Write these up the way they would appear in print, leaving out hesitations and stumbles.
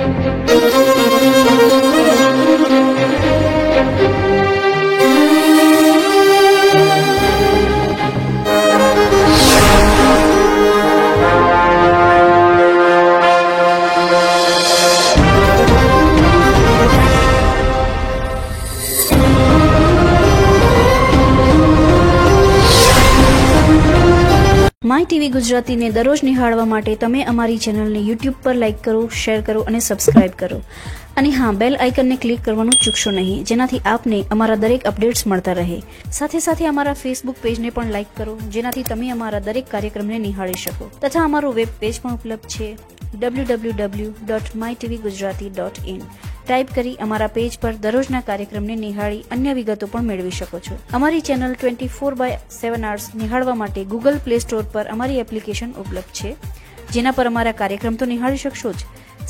My TV ગુજરાતીને દરરોજ નિહાળવા માટે તમે અમારી ચેનલને યુટ્યુબ પર લાઇક કરો, શેર કરો અને સબસ્ક્રાઇબ કરો. અને હા, બેલ આઇકનને ક્લિક કરવાનું ચૂકશો નહીં, જેનાથી આપને અમારા દરેક અપડેટ્સ મળતા રહે. સાથે સાથે અમારા ફેસબુક પેજને પણ લાઇક કરો, જેનાથી તમે અમારા દરેક કાર્યક્રમને નિહાળી શકો. તથા અમારું વેબ પેજ પણ ઉપલબ્ધ છે www.mytvgujarati.in. ટાઈપ કરી અમારા પેજ પર દરરોજના કાર્યક્રમને નિહાળી અન્ય વિગતો પણ મેળવી શકો છો. અમારી ચેનલ 24/7 hours નિહાળવા માટે ગૂગલ પ્લે સ્ટોર પર અમારી એપ્લિકેશન ઉપલબ્ધ છે, જેના પર અમારા કાર્યક્રમ તો નિહાળી શકશો જ,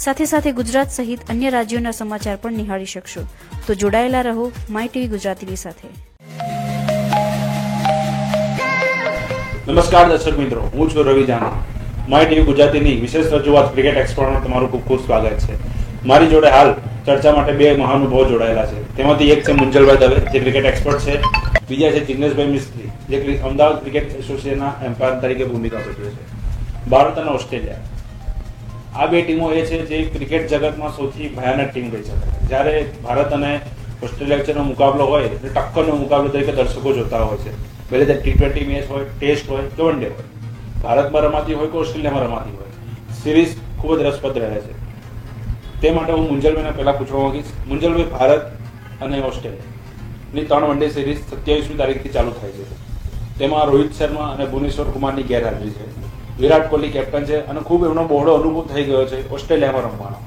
સાથે સાથે ગુજરાત સહિત અન્ય રાજ્યોના સમાચાર પણ નિહાળી શકશો. તો જોડાયેલા રહો માય ટીવી ગુજરાતીની સાથે. નમસ્કાર દર્શક મિત્રો, હું છું રવિ જાના. માય ટીવી ગુજરાતીની વિશેષ રજૂઆત ક્રિકેટ એક્સપર્ટમાં તમારું ખૂબ ખૂબ સ્વાગત છે. મારી જોડે હાલ ચર્ચા માટે બે મહાનુભાવો જોડાયેલા છે. તેમાંથી એક છે મુંજલભાઈ દવે, જે ક્રિકેટ એક્સપર્ટ છે. બીજા છે જિગ્નેશભાઈ મિસ્ત્રી, જે અમદાવાદ ક્રિકેટ એસોસિએશનના એમ્પાયર તરીકે ભૂમિકા ભજવે છે. ભારત અને ઓસ્ટ્રેલિયા, આ બે ટીમો એ છે જે ક્રિકેટ જગતમાં સૌથી ભયાનક ટીમ કહી શકાય. જ્યારે ભારત અને ઓસ્ટ્રેલિયા વચ્ચેનો મુકાબલો હોય એટલે ટક્કરનો મુકાબલો તરીકે દર્શકો જોતા હોય છે. ભલે તે T20 મેચ હોય, ટેસ્ટ હોય કે વન ડે હોય, ભારતમાં રમાતી હોય કે ઓસ્ટ્રેલિયામાં રમાતી હોય, સિરીઝ ખૂબ જ રસપ્રદ રહે છે. તે માટે હું મુંજલભાઈને પહેલા પૂછવા માંગીશ. મુંજલભાઈ, ભારત અને ઓસ્ટ્રેલિયાની 3 વન ડે સિરીઝ 27મી તારીખથી ચાલુ થાય છે. તેમાં રોહિત શર્મા અને ભુવનેશ્વર કુમારની ગેરહાજરી છે. વિરાટ કોહલી કેપ્ટન છે અને ખૂબ એમનો બહોળો અનુભવ થઈ ગયો છે ઓસ્ટ્રેલિયામાં રમવાનો.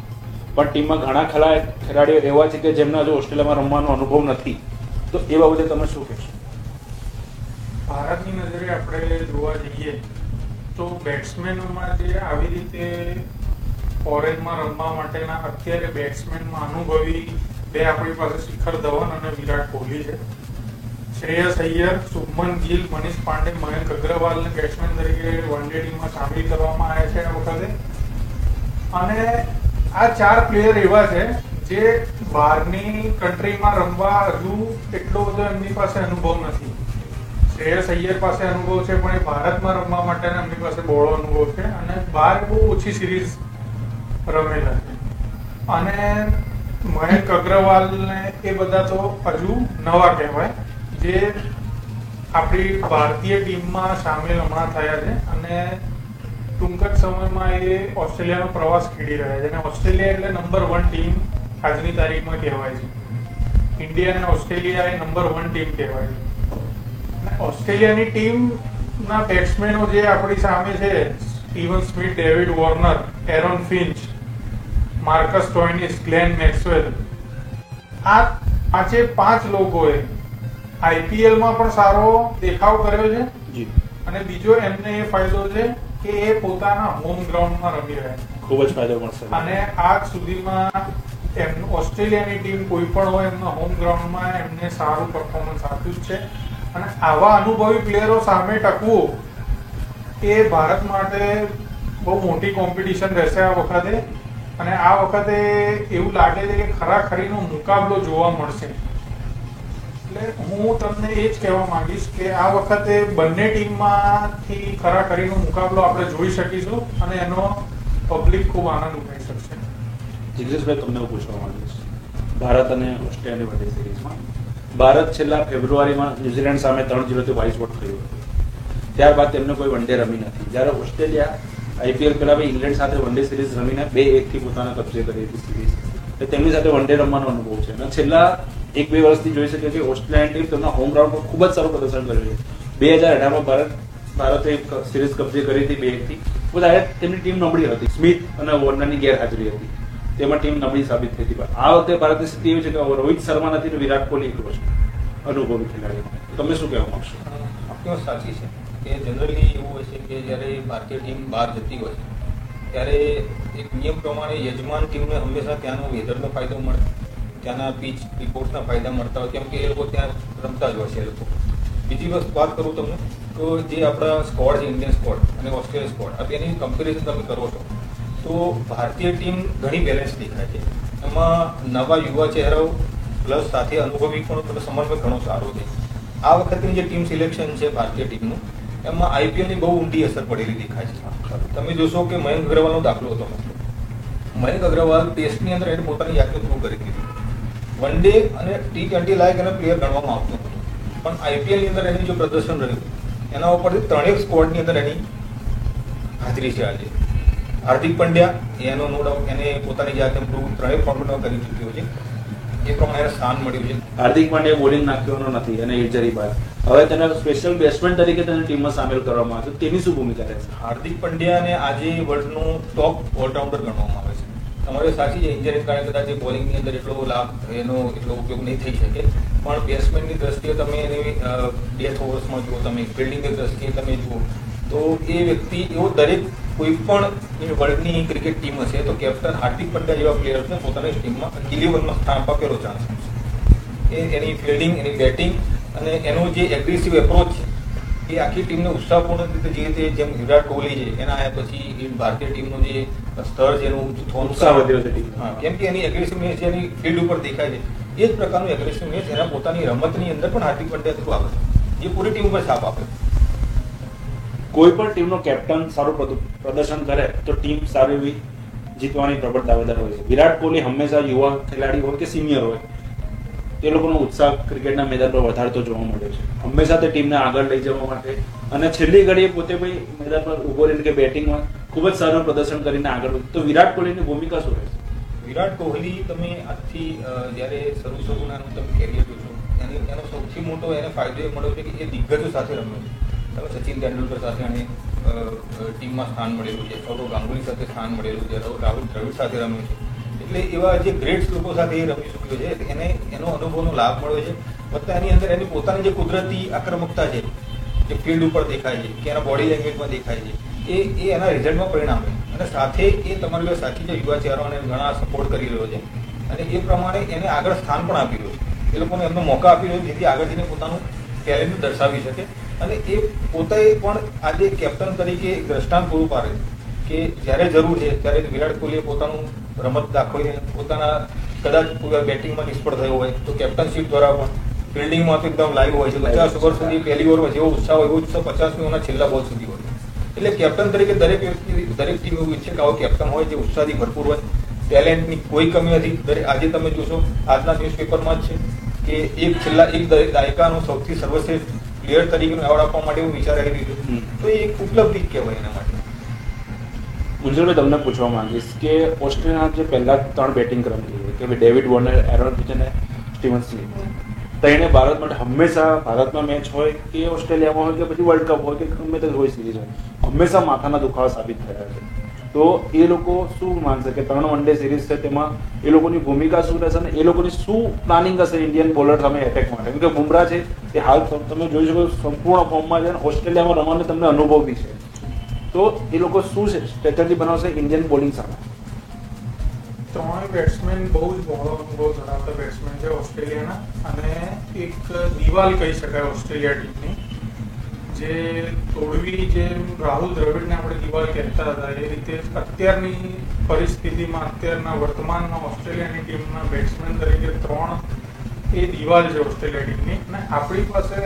પણ ટીમમાં ઘણા ખેલાડીઓ એવા છે કે જેમના જો ઓસ્ટ્રેલિયામાં રમવાનો અનુભવ નથી. તો એ બાબતે તમે શું કહેશો? ભારતની નજરે આપણે જોવા જઈએ તો બેટ્સમેનોમાં જે આવી રીતે ફોરેનમાં રમવા માટેના અત્યારે બેટ્સમેનમાં અનુભવી બે આપણી પાસે શિખર ધવન અને વિરાટ કોહલી છે. શ્રેયસ અય્યર, શુભમન ગિલ, મનીષ પાંડે, મયંક અગ્રવાલને બેટ્સમેન તરીકે વન ડે ટીમમાં સામેલ કરવામાં આવ્યા છે આ વખતે. અને આ 4 પ્લેયર એવા છે જે બહારની કન્ટ્રીમાં રમવા હજુ એટલો બધો એમની પાસે અનુભવ નથી. શ્રેયસ અય્યર પાસે અનુભવ છે, પણ એ ભારતમાં રમવા માટેના એમની પાસે બહોળો અનુભવ છે અને બહાર બહુ ઓછી સિરીઝ રમેલા છે. અને મયંક અગ્રવાલ ને એ બધા તો હજુ નવા કહેવાય, જે આપણી ભારતીય ટીમમાં સામેલ હમણાં થયા છે અને ટૂંક જ સમયમાં એ ઓસ્ટ્રેલિયાનો પ્રવાસ ખેડી રહ્યા છે. અને ઓસ્ટ્રેલિયા એટલે નંબર 1 ટીમ આજની તારીખમાં કહેવાય છે. ઇન્ડિયા અને ઓસ્ટ્રેલિયા એ નંબર 1 ટીમ કહેવાય છે. ઓસ્ટ્રેલિયાની ટીમના બેટ્સમેનો જે આપણી સામે છે, Steven Smith, David Warner, Aaron Finch, Marcus Stoinis, Glenn Maxwell, આ 5 લોકોએ આઈપીએલમાં પણ સારો દેખાવ કર્યો છે. અને બીજો એમને એ ફાયદો છે કે એ પોતાના હોમ ગ્રાઉન્ડમાં રમી રહ્યા છે. ખૂબ જ ફાયદો મળશે. અને આજ સુધીમાં ઓસ્ટ્રેલિયાની ટીમ કોઈ પણ હોય એમના હોમ ગ્રાઉન્ડમાં એમને સારું પરફોર્મન્સ આપ્યું જ છે. અને આવા અનુભવી પ્લેયરો સામે ટકવું એ ભારત માટે બહુ મોટી કોમ્પિટિશન રહેશે આ વખતે. અને આ વખતે એવું લાગે છે કે ખરાખરીનો મુકાબલો જોવા મળશે. એટલે હું તમને એ જ કહેવા માંગીશ કે આ વખતે બંને ટીમમાંથી ખરાખરીનો મુકાબલો આપણે જોઈ શકીશું અને એનો પબ્લિક ખૂબ આનંદ ઉઠાવી શકશે. જિગ્નેશભાઈ, તમને હું પૂછવા માંગીશ, ભારત અને ઓસ્ટ્રેલિયાની વન ડે સિરીઝમાં ભારત છેલ્લા ફેબ્રુઆરીમાં ન્યુઝીલેન્ડ સામે 3-0 વાઇસ વોટ કર્યું હતું. ત્યારબાદ તેમને કોઈ વન ડે રમી નથી. જ્યારે ઓસ્ટ્રેલિયા આઈપીએલ પહેલા ઇંગ્લેન્ડ સાથે વન ડે સિરીઝ રમીને 2-1 પોતાના કબજે કરી હતી સિરીઝ. તેમની સાથે વન ડે રમવાનો અનુભવ છે. અને છેલ્લા 1-2 વર્ષથી જોઈ શકે કે ઓસ્ટ્રેલિયાની ટીમ તેમના હોમ ગ્રાઉન્ડ પર ખૂબ જ સારું પ્રદર્શન કર્યું છે. 2018માં ભારતે એક સિરીઝ કબજે કરી હતી 2-1. ત્યારે તેમની ટીમ નબળી હતી, સ્મિથ અને વોર્નરની ગેરહાજરી હતી, તેમાં ટીમ નબળી સાબિત થઈ હતી. આ વખતે ભારતની સ્થિતિ એવી છે કે રોહિત શર્મા નથી અને વિરાટ કોહલી એકલો છે અનુભવી ખેલાડી. તમે શું કહેવા માંગશો? આપણી વાત સાચી છે કે જનરલી એવું હોય છે કે જ્યારે ભારતીય ટીમ બહાર જતી હોય ત્યારે એક નિયમ પ્રમાણે યજમાન ટીમને હંમેશા ત્યાંનો વેધરનો ફાયદો મળે, ત્યાંના પીચ રિપોર્ટના ફાયદા મળતા હોય, કેમ કે એ લોકો ત્યાં રમતા જ હોય છે. એ લોકો બીજી વાત કરું તમને તો જે આપણા સ્કોડ છે, ઇન્ડિયન સ્કોડ અને ઓસ્ટ્રેલિયન સ્કોડ, આ બેની કમ્પેરિઝન તમે કરો છો તો ભારતીય ટીમ ઘણી બેલેન્સ દેખાય છે. એમાં નવા યુવા ચહેરાઓ પ્લસ સાથે અનુભવી પણ સમન્વય ઘણો સારો છે. આ વખતની જે ટીમ સિલેક્શન છે ભારતીય ટીમનું, એમાં આઈપીએલની બહુ ઊંડી અસર પડેલી દેખાય છે. તમે જોશો કે મયંક અગ્રવાલનો દાખલો હતો. મયંક અગ્રવાલ ટેસ્ટની અંદર એને પોતાની યાત્રા શરૂ કરી દીધી. વન ડે અને T20 લાયક એને પ્લેયર ગણવામાં આવતો હતો, પણ આઈપીએલની અંદર એનું જે પ્રદર્શન રહ્યું એના ઉપરથી ત્રણેક સ્કોડની અંદર એની હાજરી છે. આજે હાર્દિક પંડ્યા એનો નો ડાઉટ એને પોતાની જાતે ત્રણેક ફોર્મેટમાં કરી ચૂક્યો છે. એ પ્રમાણે એને સ્થાન મળ્યું છે. હાર્દિક પાંડ્યા બોલિંગ નાખ્યો નથી અને ઇન્જરી બાદ હવે તેને સ્પેશિયલ બેટ્સમેન તરીકે તેને ટીમમાં સામેલ કરવામાં આવે છે. તેની શું ભૂમિકા રહેશે? હાર્દિક પંડ્યાને આજે વર્લ્ડનું ટોપ ઓલરાઉન્ડર ગણવામાં આવે છે. તમારે સાચી છે, ઇન્જરીને કારણે કદાચ બોલિંગની અંદર એટલો લાભ એનો એટલો ઉપયોગ નહીં થઈ શકે, પણ બેટ્સમેનની દ્રષ્ટિએ તમે એની ડેથ ઓવર્સમાં જુઓ, તમે ફિલ્ડિંગની દ્રષ્ટિએ તમે જુઓ, તો એ વ્યક્તિ એવો દરેક કોઈ પણ વર્લ્ડની ક્રિકેટ ટીમ હશે તો કેપ્ટન હાર્દિક પંડ્યા જેવા પ્લેયર્સને પોતાની ટીમમાં 11માં સ્થાન આપેલો ચાન્સ છે. એની ફિલ્ડિંગ, એની બેટિંગ અને એનો જે એગ્રેસિવ એપ્રોચ છે એ આખી ટીમને ઉત્સાહપૂર્ણ રીતે જે રીતે જેમ વિરાટ કોહલી છે એના આવ્યા પછી ભારતીય ટીમનું જે સ્તર છે એનું ઉત્સાહ વધ્યો છે. કેમ કે એની એગ્રેસિવનેસ એની ફિલ્ડ ઉપર દેખાય છે. એ જ પ્રકારનું એગ્રેસિવનેસ એના પોતાની રમતની અંદર પણ હાર્દિક પંડ્યા થ્રુ આવે છે, જે પૂરી ટીમ ઉપર છાપ આપે. કોઈ પણ ટીમનો કેપ્ટન સારું પ્રદર્શન કરે તો ટીમ સારી એવી જીતવાની પ્રબળ દાવેદાર હોય છે. વિરાટ કોહલી હંમેશા યુવા ખેલાડી હોય કે સિનિયર હોય, તે લોકોનો ઉત્સાહ ક્રિકેટના મેદાન પર વધારતો જોવા મળે છે. હંમેશા તે ટીમને આગળ લઈ જવા માટે અને છેલ્લી ઘડીએ પોતે ભાઈ મેદાન પર ઉભો રહીને કે બેટિંગમાં ખૂબ જ સારું પ્રદર્શન કરીને આગળ વધે. તો વિરાટ કોહલીની ભૂમિકા શું રહેશે? વિરાટ કોહલી તમે આજથી જ્યારે શરૂના તમે કેરિયર જોશો, એનો સૌથી મોટો એને ફાયદો એ મળ્યો છે કે એ દિગ્ગજો સાથે રમ્યો છે. તમે સચિન તેંડુલકર સાથે એને ટીમમાં સ્થાન મળેલું છે, સૌરવ ગાંગુલી સાથે સ્થાન મળેલું છે, રાહુલ દ્રવિડ સાથે રમ્યું છે. એટલે એવા જે ગ્રેટ્સ લોકો સાથે એ રમી ચૂક્યો છે, એને એનો અનુભવનો લાભ મળ્યો છે. વત્તા એની અંદર એની પોતાની જે કુદરતી આક્રમકતા છે, જે ફિલ્ડ ઉપર દેખાય છે કે એના બોડી લેંગ્વેજમાં દેખાય છે, એ એના રિઝલ્ટમાં પરિણામ છે. અને સાથે એ તમારી સાચી જે યુવા ચહેરાઓને ઘણા સપોર્ટ કરી રહ્યો છે અને એ પ્રમાણે એને આગળ સ્થાન પણ આપી રહ્યો છે. એ લોકોને એમનો મોકા આપી રહ્યો છે જેથી આગળ જઈને પોતાનું ટેલેન્ટ દર્શાવી શકે. અને એ પોતે પણ આજે કેપ્ટન તરીકે એક દ્રષ્ટાંત પૂરું પાડે કે જ્યારે જરૂર છે ત્યારે વિરાટ કોહલીએ પોતાનું રમત દાખવીને પોતાના કદાચ બેટિંગમાં નિષ્ફળ થયો હોય તો કેપ્ટનશીપ દ્વારા પણ ફિલ્ડિંગમાં તો એકદમ લાઈવ હોય છે. 50 ઓવર સુધી પહેલી ઓવરમાં જેવો ઉત્સાહ હોય એવો ઉત્સાહ 50મી ઓવરના છેલ્લા બોલ સુધી હોય. એટલે કેપ્ટન તરીકે દરેક ટીમ એવું ઈચ્છે કે આવો કેપ્ટન હોય જે ઉત્સાહથી ભરપૂર હોય, ટેલેન્ટની કોઈ કમી નથી. આજે તમે જોશો આજના ન્યૂઝપેપરમાં જ છે કે છેલ્લા એક દાયકાનો સૌથી સર્વશ્રેષ્ઠ પ્લેયર તરીકેનું એવોર્ડ આપવા માટે હું વિચાર આવી રહ્યો, તો એ એક ઉપલબ્ધિ કહેવાય એના માટે. મુંજલભાઈ, તમને પૂછવા માંગીશ કે ઓસ્ટ્રેલિયાના જે પહેલા 3 બેટિંગ રમી કે ડેવિડ વોર્નર, એરોન ફિચ અને સ્ટીવન સ્મિથ, તેણે ભારત માટે હંમેશા ભારતમાં મેચ હોય કે ઓસ્ટ્રેલિયામાં હોય કે પછી વર્લ્ડ કપ હોય કે ગમે તે હોય સિરીઝ હોય, હંમેશા માથાના દુખાવા સાબિત થયા છે. તો એ લોકો શું માનશે કે 3 વન ડે સિરીઝ છે તેમાં એ લોકોની ભૂમિકા શું રહેશે અને એ લોકોની શું પ્લાનિંગ હશે ઇન્ડિયન બોલર સામે એટેક માટે? કેમ કે બુમરાહ છે તે હાલ તમે જોઈ શકો સંપૂર્ણ ફોર્મમાં છે અને ઓસ્ટ્રેલિયામાં રમવાનો તમને અનુભવ બી છે. તો એ લોકો શું સ્ટ્રેટેજી બનાવશે ઇન્ડિયન બોલિંગ સામે? ત્રણેય બેટ્સમેન બહુ જ બહોળો અનુભવ ધરાવતા બેટ્સમેન છે ઓસ્ટ્રેલિયાના, અને એક દિવાલ કહી શકાય ઓસ્ટ્રેલિયા ટીમની, જે તોડવી, જે રાહુલ દ્રવિડને આપણે દિવાલ કહેતા હતા એ રીતે અત્યારની પરિસ્થિતિમાં, અત્યારના વર્તમાનમાં ઓસ્ટ્રેલિયાની ટીમના બેટ્સમેન તરીકે 3 એ દિવાલ છે ઓસ્ટ્રેલિયા ટીમની. અને આપણી પાસે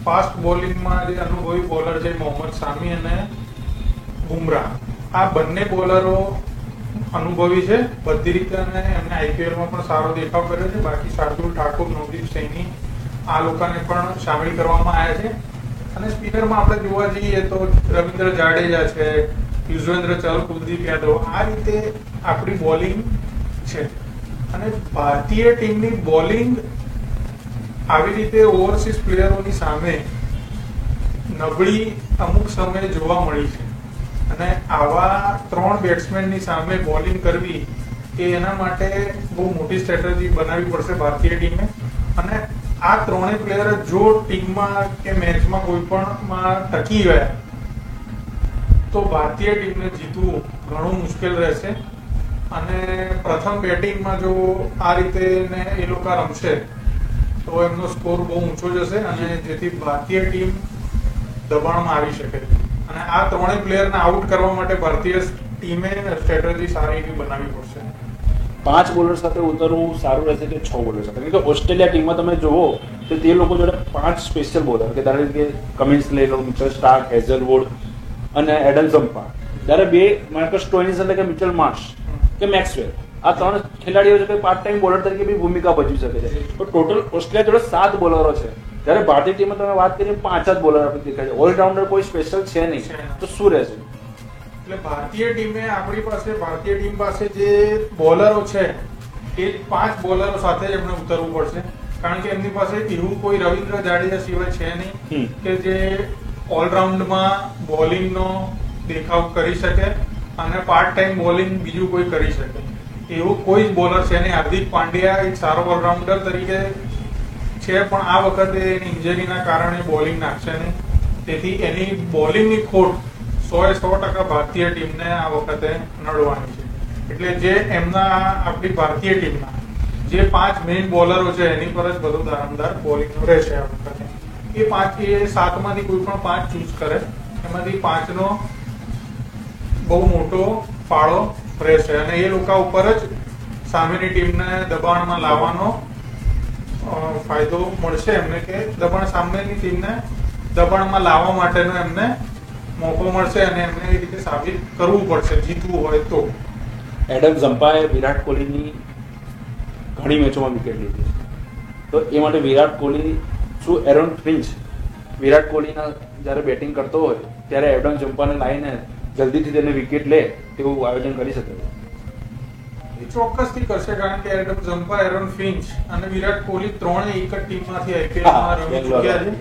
ફાસ્ટ બોલિંગમાં જે અનુભવી બોલર છે મોહમ્મદ શામી અને બુમરાહ, આ બંને બોલરો અનુભવી છે બધી રીતે અને એમને આઈપીએલમાં પણ સારો દેખાવ કર્યો છે. બાકી શાર્દુલ ઠાકુર, નવદીપ સૈની આ લોકોને પણ સામેલ કરવામાં આવ્યા છે. અને સ્પિનરમાં આપણે જોવા જઈએ તો રવિન્દ્ર જાડેજા છે, યુઝવેન્દ્ર ચહલ, કુલદીપ યાદવ, આ રીતે આપણી બોલિંગ છે. અને ભારતીય ટીમની બોલિંગ આવી રીતે ઓવરસીઝ પ્લેયરોની સામે નબળી અમુક સમયે જોવા મળી છે. અને આવા 3 બેટ્સમેનની સામે બોલિંગ કરવી એ એના માટે બહુ મોટી સ્ટ્રેટેજી બનાવવી પડશે ભારતીય ટીમે. અને આ 3 પ્લેયર જો ટીમમાં કે મેચમાં કોઈ પણ ટકી ગયા તો ભારતીય ટીમને જીતવું ઘણું મુશ્કેલ રહેશે. અને પ્રથમ બેટિંગમાં જો આ રીતે એ લોકો રમશે તો એમનો સ્કોર બહુ ઊંચો જશે અને જેથી ભારતીય ટીમ દબાણમાં આવી શકે. અને આ 3 પ્લેયરને આઉટ કરવા માટે ભારતીય ટીમે સ્ટ્રેટેજી સારી એવી બનાવવી પડશે. 5 બોલર સાથે ઉતરવું સારું રહેશે કે 6 બોલર સાથે? કારણ કે ઓસ્ટ્રેલિયા ટીમમાં તમે જુઓ તો તે લોકો જોડે 5 સ્પેશિયલ બોલર કે ધારો કે કમિન્સ લઈ લો, મિચેલ સ્ટાર્ક, હેઝલવુડ અને એડમ ઝમ્પા, ત્યારે 2 માર્કસ સ્ટોઇનિસ એટલે કે મિચેલ માર્શ કે મેક્સવેલ, આ 3 ખેલાડીઓ છે કે પાર્ટ ટાઈમ બોલર તરીકે બી ભૂમિકા ભજવી શકે છે. તો ટોટલ ઓસ્ટ્રેલિયા જોડે 7 બોલરો છે, જ્યારે ભારતીય ટીમમાં તમે વાત કરીએ 5 જ બોલર આપણે દેખાય છે. ઓલરાઉન્ડર કોઈ સ્પેશિયલ છે નહીં, તો શું રહેશે? એટલે ભારતીય ટીમ પાસે જે બોલરો છે એ 5 બોલરો સાથે જ એમને ઉતરવું પડશે, કારણ કે એમની પાસે એવું કોઈ રવિન્દ્ર જાડેજા સિવાય છે નહીં કે જે ઓલરાઉન્ડમાં બોલિંગનો દેખાવ કરી શકે અને પાર્ટ ટાઈમ બોલિંગ બીજું કોઈ કરી શકે એવું કોઈ જ બોલર છે નહીં. હાર્દિક પાંડ્યા એક સારો ઓલરાઉન્ડર તરીકે છે, પણ આ વખતે એની ઇન્જરીના કારણે બોલિંગ નાખશે નહીં, તેથી એની બોલિંગની ખોટ 100% ભારતીય ટીમને આ વખતે નડવાની છે. એટલે જે એમના આપણી ભારતીય ટીમના જે 5 મેઇન બોલરો છે એની પર જ બધું દારોમદાર બોલિંગ રહેશે આ વખતે. એ 7 માંથી કોઈ પણ 5 ચૂઝ કરે, એમાંથી 5 નો બહુ મોટો ફાળો રહેશે અને એ લોકો ઉપર જ સામેની ટીમને દબાણમાં લાવવાનો ફાયદો મળશે એમને, કે સામેની ટીમને દબાણમાં લાવવા માટેનો એમને મોકો મળશે અને એમને એ રીતે સાબિત કરવું પડશે જીતવું હોય તો. એડમ ઝમ્પાએ વિરાટ કોહલીની ઘણી મેચોમાં વિકેટ લીધી, તો એ માટે વિરાટ કોહલી શું એરોન ફિન્ચ વિરાટ કોહલીના જ્યારે બેટિંગ કરતો હોય ત્યારે એડમ ઝમ્પાને લાવીને જલ્દીથી તેને વિકેટ લે તેવું આયોજન કરી શકે? એ ચોક્કસથી કરશે, કારણ કે એડમ ઝમ્પા, એરોન ફિન્ચ અને વિરાટ કોહલી ત્રણે એક જ ટીમમાંથી આઈપીએલમાં રમી ચૂક્યા છે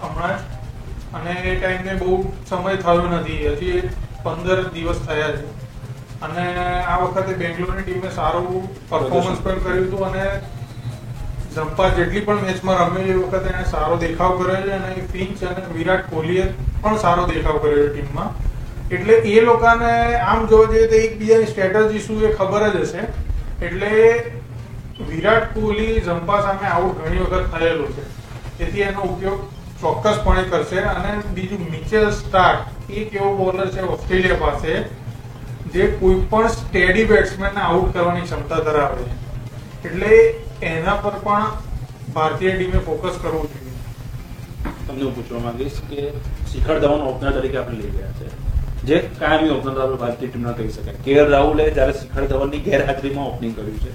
હમણાં જ, અને એ ટાઈમને બહુ સમય થયો નથી, હજી 15 દિવસ થયા છે. અને આ વખતે બેંગ્લોરની ટીમે સારું પરફોર્મન્સ પણ કર્યું હતું અને ઝમ્પા જેટલી પણ મેચમાં રમ્યો એ વખતે એને સારો દેખાવ કર્યો છે અને ફિન્ચ અને વિરાટ કોહલીએ પણ સારો દેખાવ કર્યો છે ટીમમાં. એટલે એ લોકોને આમ જોવા જઈએ તો એકબીજાની સ્ટ્રેટેજી શું એ ખબર જ હશે. એટલે વિરાટ કોહલી ઝમ્પા સામે આઉટ ઘણી વખત થયેલો છે, તેથી એનો ઉપયોગ ચોક્કસપણે કરશે. અને બીજું મિચેલ સ્ટાર્ક એક એવો બોલર છે ઓસ્ટ્રેલિયા પાસે જે કોઈ પણ સ્ટેડી બેટ્સમેનને આઉટ કરવાની ક્ષમતા ધરાવે છે, એટલે એના પર પણ ભારતીય ટીમે ફોકસ કરવું જોઈએ. તમને હું પૂછવા માંગીશ કે શિખર ધવન ઓપનર તરીકે આપણે લઈ ગયા છે, જે કાયમી ઓપનર આપણે ભારતીય ટીમના કહી શકાય. કેએલ રાહુલે જ્યારે શિખર ધવનની ગેરહાજરીમાં ઓપનિંગ કર્યું છે,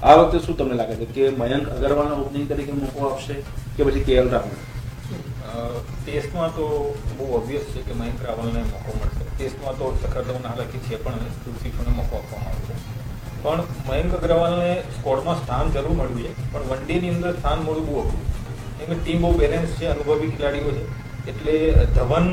આ વખતે શું તમને લાગે છે કે મયંક અગરવાલને ઓપનિંગ તરીકે મોકો આપશે કે પછી કેએલ રાહુલ? ટેસ્ટમાં તો બહુ ઓબ્વિયસ છે કે મયંક રાવલને મોકો મળશે. ટેસ્ટમાં તો શિખર ધવન હાલાકી છે પણ તુલસીફોને મોકો આપવામાં આવશે, પણ મયંક અગ્રવાલને સ્કોડમાં સ્થાન જરૂર મળ્યું છે, પણ વન ડેની અંદર સ્થાન મળવું બહુ અઘરું, કેમ કે ટીમ બહુ બેલેન્સ છે, અનુભવી ખેલાડીઓ છે. એટલે ધવન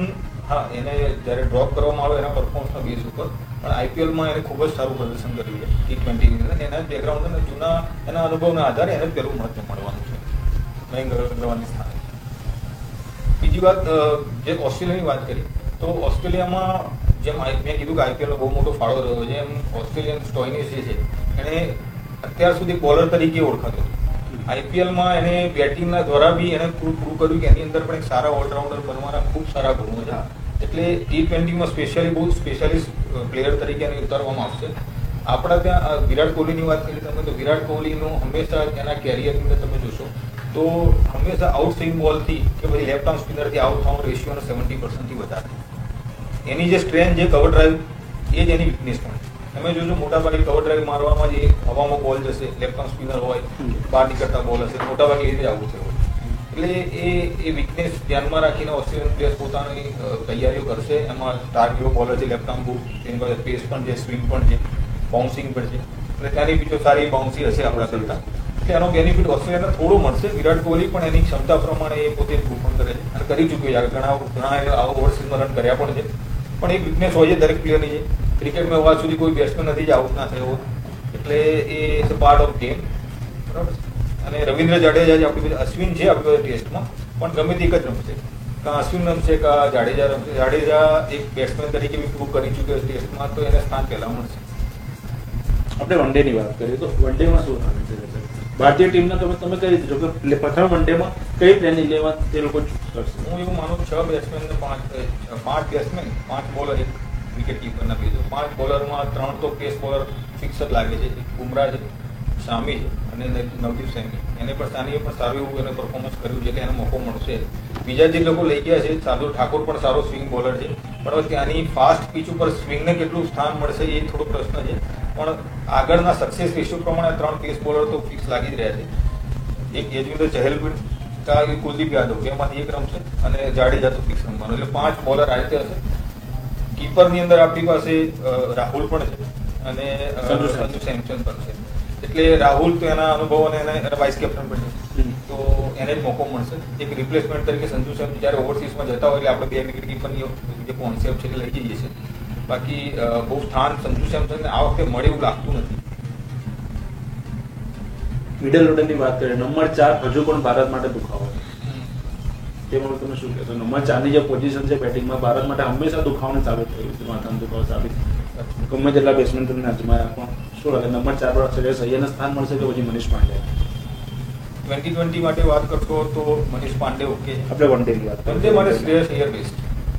હા એને જ્યારે ડ્રોપ કરવામાં આવે એના પરફોર્મન્સના બેઝ ઉપર, પણ આઈપીએલમાં એને ખૂબ જ સારું પ્રદર્શન કર્યું છે T20ની અંદર. એના બેકગ્રાઉન્ડ અને જૂના એના અનુભવના આધારે એને પહેલું મહત્વ મળવાનું છે મયંક અગ્રવાલની સ્થાને. બીજી વાત, જે ઓસ્ટ્રેલિયાની વાત કરી તો ઓસ્ટ્રેલિયામાં જેમ મેં કીધું કે આઈપીએલનો બહુ મોટો ફાળો રહ્યો છે, એમ ઓસ્ટ્રેલિયન સ્ટોઇનિસ જે છે એને અત્યાર સુધી બોલર તરીકે ઓળખાતો હતો. આઈપીએલમાં એને બેટિંગના દ્વારા બી એને પ્રૂવ કર્યું કે એની અંદર પણ એક સારા ઓલરાઉન્ડર બનવાના ખૂબ સારા ગુણો છે. એટલે T20માં સ્પેશિયલી બહુ સ્પેશિયાલિસ્ટ પ્લેયર તરીકે એને ઉતારવામાં આવશે. આપણા ત્યાં વિરાટ કોહલીની વાત કરી તમે તો વિરાટ કોહલીનું હંમેશા એના કેરિયરની અંદર તમે જોશો તો હંમેશા આઉટ સ્વિંગ બોલથી કે પછી લેફ્ટ આર્મ સ્પિનરથી આઉટ થવાનો રેશિયોનો 70%થી વધારે. એની જે સ્ટ્રેન્થ જે કવર ડ્રાઈવ એ જ એની વીકનેસ પણ છે. તમે જોજો મોટાભાગે કવર ડ્રાઈવ મારવામાં જે હવામાં બોલ જશે, લેફ્ટ આર્મ સ્પિનર હોય, બહાર નીકળતા બોલ હશે, મોટાભાગે એ રીતે આવું થયું. એટલે એ વીકનેસ ધ્યાનમાં રાખીને ઓસ્ટ્રેલિયન પ્લેયર્સ પોતાની તૈયારીઓ કરશે. એમાં સ્ટાર જેવો બોલર છે, લેફ્ટ આર્મ બુક, એની પાસે પેસ પણ છે, સ્વિંગ પણ છે, બાઉન્સિંગ પણ છે. એટલે ત્યાંની બીજો સારી બાઉન્સી હશે આપણા કરતા, એટલે એનો બેનિફિટ ઓસ્ટ્રેલિયાને થોડો મળશે. વિરાટ કોહલી પણ એની ક્ષમતા પ્રમાણે એ પોતે પ્રૂવ પણ કરે છે અને કરી ચૂક્યો છે. ઘણા ઓવરસીઝમાં રન કર્યા પણ છે, પણ એક વીકનેસ હોય છે દરેક પ્લેયરની છે. ક્રિકેટમાં આજ સુધી કોઈ બેટ્સમેન નથી જ આઉટ ના થયો, એટલે એ is a part of game, બરાબર. અને રવિન્દ્ર જાડેજા જે આપણી પાસે અશ્વિન છે આપણી પાસે ટેસ્ટમાં, પણ ગમે તે એક જ રમશે, કાં અશ્વિન રમશે કાં જાડેજા રમશે. જાડેજા એક બેટ્સમેન તરીકે બી પ્રૂવ કરી ચૂક્યો છે ટેસ્ટમાં, તો એને સ્થાન પહેલા મળશે. આપણે વન ડેની વાત કરીએ તો વન ડેમાં શું થવાનું છે ભારતીય ટીમના? તમે કઈ રીતે જો કે પ્રથમ વન ડેમાં કઈ પ્લેન લેવા તે લોકો ચૂઝ કરશે? હું એવું માનું 6 બેટ્સમેન ને 5 બેટ્સમેન 5 બોલર, એક વિકેટ કીપરના પેજ. 5 બોલરમાં 3 તો પેસ બોલર ફિક્સ જ લાગે છે. બુમરાહ છે, શામી છે અને નવદીપ સૈની. એને પણ સાનીએ પણ સારું એવું એને પરફોર્મન્સ કર્યું છે એટલે એને મોકો મળશે. બીજા જે લોકો લઈ ગયા છે, શાર્દુલ ઠાકુર પણ સારો સ્વિંગ બોલર છે, પણ હવે ત્યાંની ફાસ્ટ પીચ ઉપર સ્વિંગને કેટલું સ્થાન મળશે એ થોડો પ્રશ્ન છે. પણ આગળના સક્સેસ રેશિયો પ્રમાણે 3 પેસ બોલર તો ફિક્સ લાગી જ રહ્યા છે. એક યજુવેન્દ્ર ચહલ પણ કુલદીપ યાદવ બેમાંથી એક રમશે અને જાડેજા તો ફિક્સ રમવાનું. એટલે 5 બોલર આ રીતે હશે. કીપરની અંદર આપણી પાસે રાહુલ પણ છે અને સંજુ સેમસન પણ છે. એટલે રાહુલ તો એના અનુભવ અને એના વાઇસ કેપ્ટન પણ છે, તો એને જ મોકો મળશે. એક રિપ્લેસમેન્ટ તરીકે સંજુ સેમસન જ્યારે ઓવરસીઝમાં જતા હોય એટલે આપણે 2 વિકેટ કીપરની જે કોન્સેપ્ટ છે એટલે લઈ જઈએ છીએ. બાકી બહુ સ્થાન સંજુ સેમસનને આ વખતે મળે એવું લાગતું નથી. મિડલ ઓર્ડરની વાત કરીએ, નંબર 4 હજુ પણ ભારત માટે દુખાવો છે. તે બાબત તમે શું કહેશો? નંબર 4ની જે પોઝિશન છે બેટિંગમાં ભારત માટે હંમેશા દુખાવાનું સાબિત થયું છે. માથાનો દુખાવો સાબિત ગમે તેટલા બેટ્સમેન તમને અજમાયા, પણ શું લાગે નંબર 4 પર શ્રેયસ અય્યરને સ્થાન મળશે કે પછી મનીષ પાંડે? 2020 માટે વાત કરતો તો મનીષ પાંડે ઓકે. આપણે વન ડેની વાત વન ડે માટે શ્રેયસ અય્યર બેસ્ટ,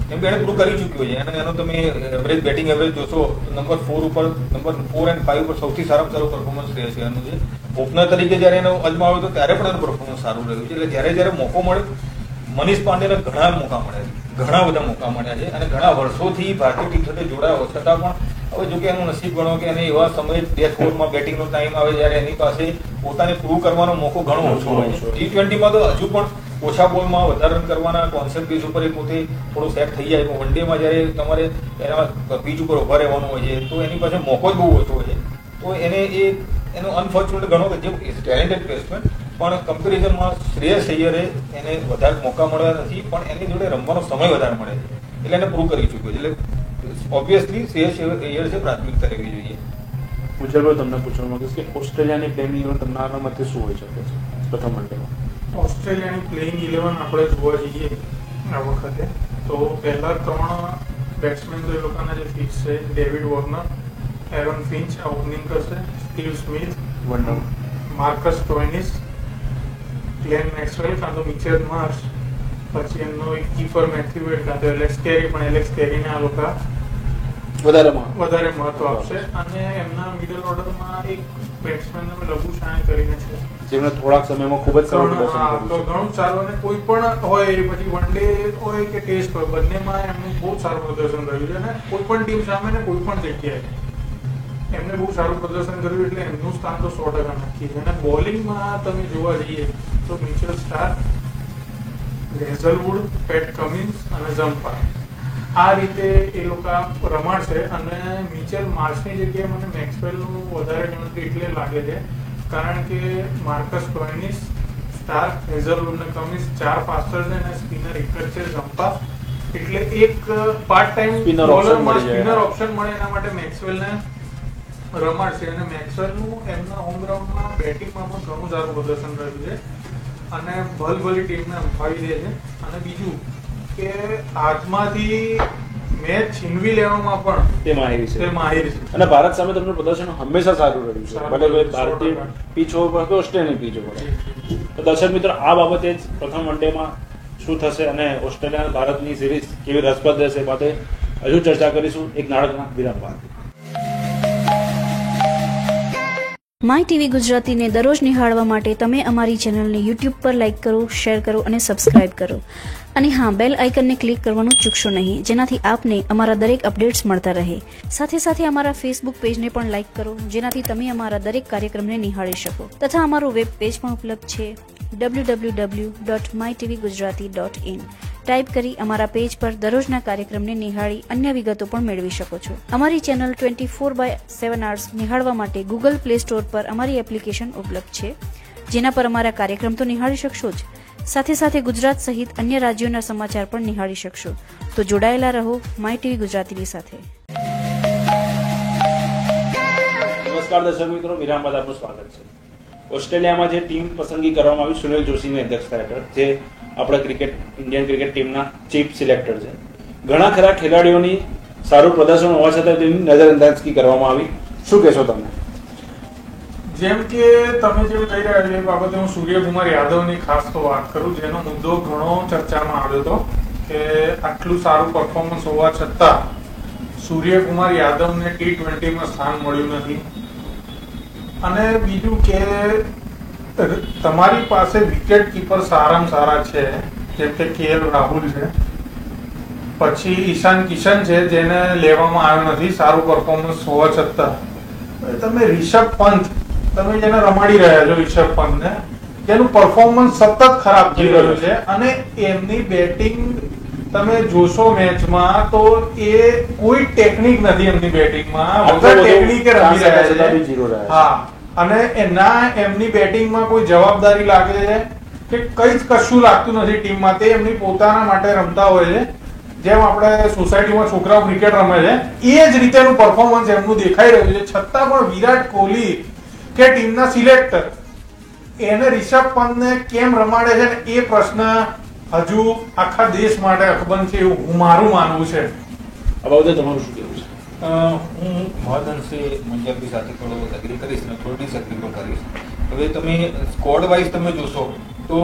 કેમ કે એને પૂરું કરી ચૂક્યો છે. અને એનો તમે એવરેજ બેટિંગ એવરેજ જોશો તો નંબર 4 ઉપર, નંબર 4 અને 5 ઉપર સૌથી સારામાં સારું પરફોર્મન્સ શ્રેયસ અય્યરનું છે. ઓપનર તરીકે જ્યારે એનો અજમાવ્યો હતો ત્યારે પણ એનું પરફોર્મન્સ સારું રહ્યું છે. એટલે જ્યારે મોકો મળે, મનીષ પાંડેને ઘણા મોકા મળ્યા છે, ઘણા બધા મોકા મળ્યા છે અને ઘણા વર્ષોથી ભારતીય ટીમ સાથે જોડાયો છતાં પણ હવે જો કે એનું નસીબ ગણો કે એને એવા સમયે ડેથ ઓવરમાં બેટિંગનો ટાઈમ આવે જ્યારે એની પાસે પોતાને પ્રૂવ કરવાનો મોકો ઘણો ઓછો હોય છે. T20માં તો હજુ પણ ઓછા બોલમાં વધારે રન કરવાના કોન્સેપ્ટ બેઝ ઉપર એ પોતે થોડું સેટ થઈ જાય. વન ડેમાં જ્યારે તમારે એના પીચ ઉપર ઉભા રહેવાનું હોય છે તો એની પાસે મોકો જ બહુ ઓછો હોય છે. તો એને એનો અનફોર્ચ્યુનેટ ગણો કે જે ટેલેન્ટેડ બેટ્સમેન, પણ કમ્પેરિઝનમાં શ્રેયસ અય્યરે એને વધારે મોકા મળ્યા નથી, પણ એની જોડે રમવાનો સમય વધારે મળે છે એટલે એને પ્રૂવ કરી ચૂક્યો છે. એટલે ઓબ્વિયસલી શ્રેયસ અય્યર છે પ્રાથમિકતા રહેવી જોઈએ. મુજબ તમને પૂછવા માંગીશ કે ઓસ્ટ્રેલિયાની પ્લેઇંગ 11 તમારા મતે શું હોઈ શકે છે પ્રથમ વનડેમાં? ઓસ્ટ્રેલિયાની પ્લેઇંગ 11 આપણે જોવા જઈએ આ વખતે તો પહેલા 3 બેટ્સમેન તો એ લોકોના જે ફિક્સ છે, ડેવિડ વોર્નર, એરોન ફિન્ચ આ ઓપનિંગ કરશે, Steve Smith, Marcus Stoinis, Glenn Maxwell કાં તો મિચેલ માર્શ, પછી એમનો એક કીપર મેથ્યુ વેડ કાં તો એલેક્સ કેરી, પણ એલેક્સ કેરીને આ લોકો વધારે મહત્વ આપશે. અને એમના મિડલ ઓર્ડરમાં એક બેટ્સમેન લઘુ શાય કરીને છે જેમણે થોડાક સમયમાં ખૂબ જ સારું પ્રદર્શન કર્યું છે. ઘણું સારું, અને કોઈ પણ હોય પછી વન ડે હોય કે ટેસ્ટ હોય બંનેમાં એમનું બહુ સારું પ્રદર્શન કર્યું છે અને કોઈ પણ ટીમ સામે ને કોઈ પણ જગ્યાએ એમને બહુ સારું પ્રદર્શન કર્યું એટલે એમનું સ્થાન તો 100% નક્કી છે. અને બોલિંગમાં તમે જોવા જઈએ તો Mitchell Starc, Hazlewood, Pat Cummins અને ઝમ્પા આ રીતે એ લોકો રમાડશે. અને મિચેલ માર્શની જગ્યાએ મને મેક્સવેલનું વધારે ગણતરી એટલે લાગે છે કારણ કે માર્કસ સ્ટોઇનિસ, સ્ટાર્ક, હેઝલવુડ અને કમિન્સ 4 ફાસ્ટર છે અને સ્પિનર એક જ છે ઝમ્પા, એટલે એક પાર્ટ ટાઈમ બોલરમાં સ્પિનર ઓપ્શન મળે એના માટે મેક્સવેલને રમાડશે. અને મેક્સવેલનું એમના હોમ ગ્રાઉન્ડમાં બેટિંગમાં પણ ઘણું સારું પ્રદર્શન રહ્યું છે અને ભલભલી ટીમને અંફાવી દે છે. અને બીજું કે હાથમાંથી મેચ છીનવી લેવામાં પણ તે માહિર છે. અને ભારત સામે તેમનું પ્રદર્શન હંમેશા સારું રહ્યું છે, ભલે ભારતીય પીચો પર કે ઓસ્ટ્રેલિયાની પીચો પર. તો દર્શક મિત્રો, આ બાબતે જ પ્રથમ વનડેમાં શું થશે અને ઓસ્ટ્રેલિયા ભારતની સિરીઝ કેવી રસપ્રદ રહેશે બાબતે હજુ ચર્ચા કરીશું એક નાટકના વિરામ બાદ. માય ટીવી ગુજરાતીને દરરોજ નિહાળવા માટે તમે અમારી ચેનલને યુટ્યુબ પર લાઇક કરો, શેર કરો અને સબસ્ક્રાઇબ કરો. અને હા, બેલ આઇકનને ક્લિક કરવાનું ચૂકશો નહીં, જેનાથી આપને અમારા દરેક અપડેટ્સ મળતા રહે. સાથે સાથે અમારા ફેસબુક પેજને પણ લાઇક કરો, જેનાથી તમે અમારા દરેક કાર્યક્રમને નિહાળી શકો. તથા અમારું વેબ પેજ પણ ઉપલબ્ધ છે www.mytvgujarati.in. ટાઈપ કરી અમારા પેજ પર દરરોજના કાર્યક્રમને નિહાળી અન્ય વિગતો પણ મેળવી શકો છો. અમારી ચેનલ 24/7 hours નિહાળવા માટે ગૂગલ પ્લે સ્ટોર પર અમારી એપ્લિકેશન ઉપલબ્ધ છે, જેના પર અમારા કાર્યક્રમ તો નિહાળી શકશો જ, સાથે સાથે ગુજરાત સહિત અન્ય રાજ્યોના સમાચાર પણ નિહાળી શકશો. તો જોડાયેલા રહો માય ટીવી ગુજરાતીની સાથે. નમસ્કાર દર્શક મિત્રો, વિરામ બાદ આપનું સ્વાગત છે. ઓસ્ટ્રેલિયામાં જે ટીમ પસંદગી કરવામાં આવી સુનિલ જોશીની અધ્યક્ષતા હેઠળ, જે આપણા ઇન્ડિયન ક્રિકેટ ટીમના ચીફ સિલેક્ટર છે, ઘણા ખરા ખેલાડીઓની સારું પ્રદર્શન હોવા છતાં તેની નજરઅંદાજગી કરવામાં આવી. શું કહેશો તમે? જેમ કે તમે જેમ કહી રહ્યા છો એ બાબતે હું સૂર્યકુમાર યાદવની ખાસ તો વાત કરું, જેનો મુદ્દો ઘણો ચર્ચામાં આવ્યો હતો કે આટલું સારું પરફોર્મન્સ હોવા છતાં સૂર્યકુમાર યાદવને T20માં સ્થાન મળ્યું નથી. અને બીજું કે તમારી પાસે વિકેટ કીપર સારામાં સારા છે, જેમ કે KL રાહુલ છે, પછી ઈશાન કિશન છે જેને લેવામાં આવ્યો નથી, સારું પરફોર્મન્સ હોવા છતાં. તમે રિષભ પંત, તમે જેને રમાડી રહ્યા છો રિષભ પંતને, જેનું પરફોર્મન્સ સતત ખરાબ થઈ રહ્યું છે અને એમની બેટિંગ તમે જોશો મેચમાં તો એ કોઈ ટેકનિક નથી એમની બેટિંગમાં, વગર ટેકનિકે રમી રહ્યા છે. હા, અને એમની બેટિંગમાં કોઈ જવાબદારી લાગે છે કે કઈ જ કશું લાગતું નથી ટીમમાં. તે એમની પોતાના માટે રમતા હોય છે, જેમ આપણે સોસાયટીમાં છોકરાઓ ક્રિકેટ રમે છે એ જ રીતેનું પરફોર્મન્સ એમનું દેખાઈ રહ્યું છે. છતાં પણ વિરાટ કોહલી કે ટીમના સિલેક્ટર એને રિષભ પંતને કેમ રમાડે છે ને એ પ્રશ્ન હજુ આખા દેશ માટે અકબંધ છે એવું મારું માનવું છે. આ બાબતે તમારું શું કહેવું છે? હું મહદઅંશે મંજલભાઈ સાથે થોડો એગ્રી કરીશ અને થોડું ડિસએગ્રી પણ કરીશ. હવે તમે સ્કોડ વાઇઝ તમે જોશો તો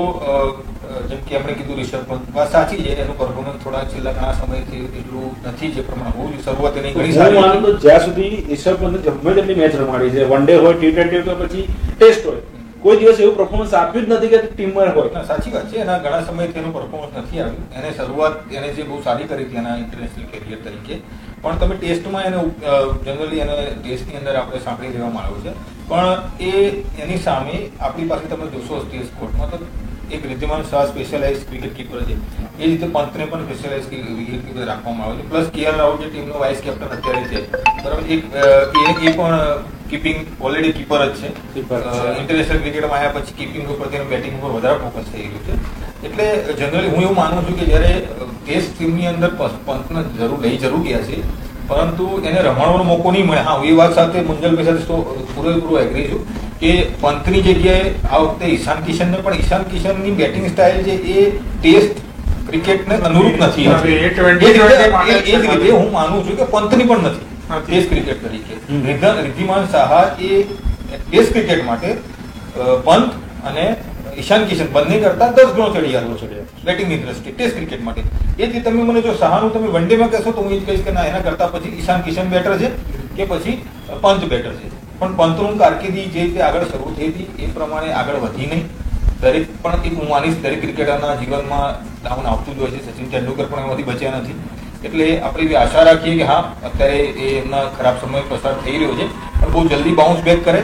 જેમ કે આપણે કીધું રિષભ પંત વાત સાચી છે, એનું પરફોર્મન્સ થોડા છેલ્લા ઘણા સમયથી એટલું નથી જે પ્રમાણે હોવું જોઈએ. શરૂઆત એની ઘણી સારી. હું માનું તો જ્યાં સુધી રિષભ પંતે ગમે તેટલી મેચ રમાડી છે, વન ડે હોય, T20 હોય, પછી ટેસ્ટ હોય, કોઈ દિવસ એવું પરફોર્મન્સ આપ્યું જ નથી કે ટીમમાં હોય. સાચી વાત છે, એના ઘણા સમયથી એનું પરફોર્મન્સ નથી આવ્યું. એને શરૂઆત એને જે બહુ સારી કરી હતી એના ઇન્ટરનેશનલ કેરિયર તરીકે, પણ તમે ટેસ્ટમાં એને જનરલી એને ટેસ્ટની અંદર આપણે સાંકળી લેવામાં આવ્યો છે. પણ એની સામે આપણી પાસે તમે જોશો ટેસ્ટ સ્કોરમાં તો એક Wriddhiman Shah specialise wicket keeper છે, એ રીતે પંતને પણ સ્પેશિયલાઇઝ વિકેટ કીપર રાખવામાં આવ્યો છે. પ્લસ KL રાહુલ જે ટીમનો વાઇસ કેપ્ટન અત્યારે છે, બરાબર, એ પણ કીપિંગ ઓલરેડી કીપર જ છે. ઇન્ટરનેશનલ ક્રિકેટમાં આવ્યા પછી કીપિંગ ઉપર તેનું બેટિંગ ઉપર વધારે ફોકસ થઈ રહ્યું છે. એટલે જનરલી હું એવું માનું છું કે જયારે ટેસ્ટ ટીમની અંદર પંતને જરૂરિયાત છે, પરંતુ એને રમાડવાનો મોકો નહીં મળે. હા, હું એ વાત સાથે મંજલભાઈ સાથે પૂરેપૂરો એગ્રી છું કે પંતની જગ્યાએ આ વખતે ઈશાન કિશનને, પણ ઈશાન કિશનની બેટિંગ સ્ટાઇલ છે એ ટેસ્ટ ક્રિકેટને અનુરૂપ નથી. એ જ રીતે હું માનું છું કે પંતની પણ નથી ટેસ્ટ ક્રિકેટ તરીકે. રિદ્ધિમાન સાહા એ ટેસ્ટ ક્રિકેટ માટે પંત અને ઈશાન કિશન બંને કરતા 10 ગણો ચડિયાતો છે બેટિંગની દ્રષ્ટિએ ટેસ્ટ ક્રિકેટ માટે. એ જ તમે મને જો સાહાનું તમે વન ડેમાં કહેશો તો હું એ જ કહીશ કે ના, એના કરતા પછી ઈશાન કિશન બેટર છે કે પછી પંત બેટર છે. પણ પંતનું કારકિર્દી જે રીતે આગળ શરૂ થઈ હતી એ પ્રમાણે આગળ વધી નહીં. દરેક પણ એક હું માનીશ દરેક ક્રિકેટરના જીવનમાં ડાઉન આવતું જ હોય છે. સચિન તેંડુલકર પણ એમાંથી બચ્યા નથી. એટલે આપણે એવી આશા રાખીએ કે હા, અત્યારે એ એમના ખરાબ સમય પસાર થઈ રહ્યો છે પણ બહુ જલ્દી બાઉન્સ બેક કરે.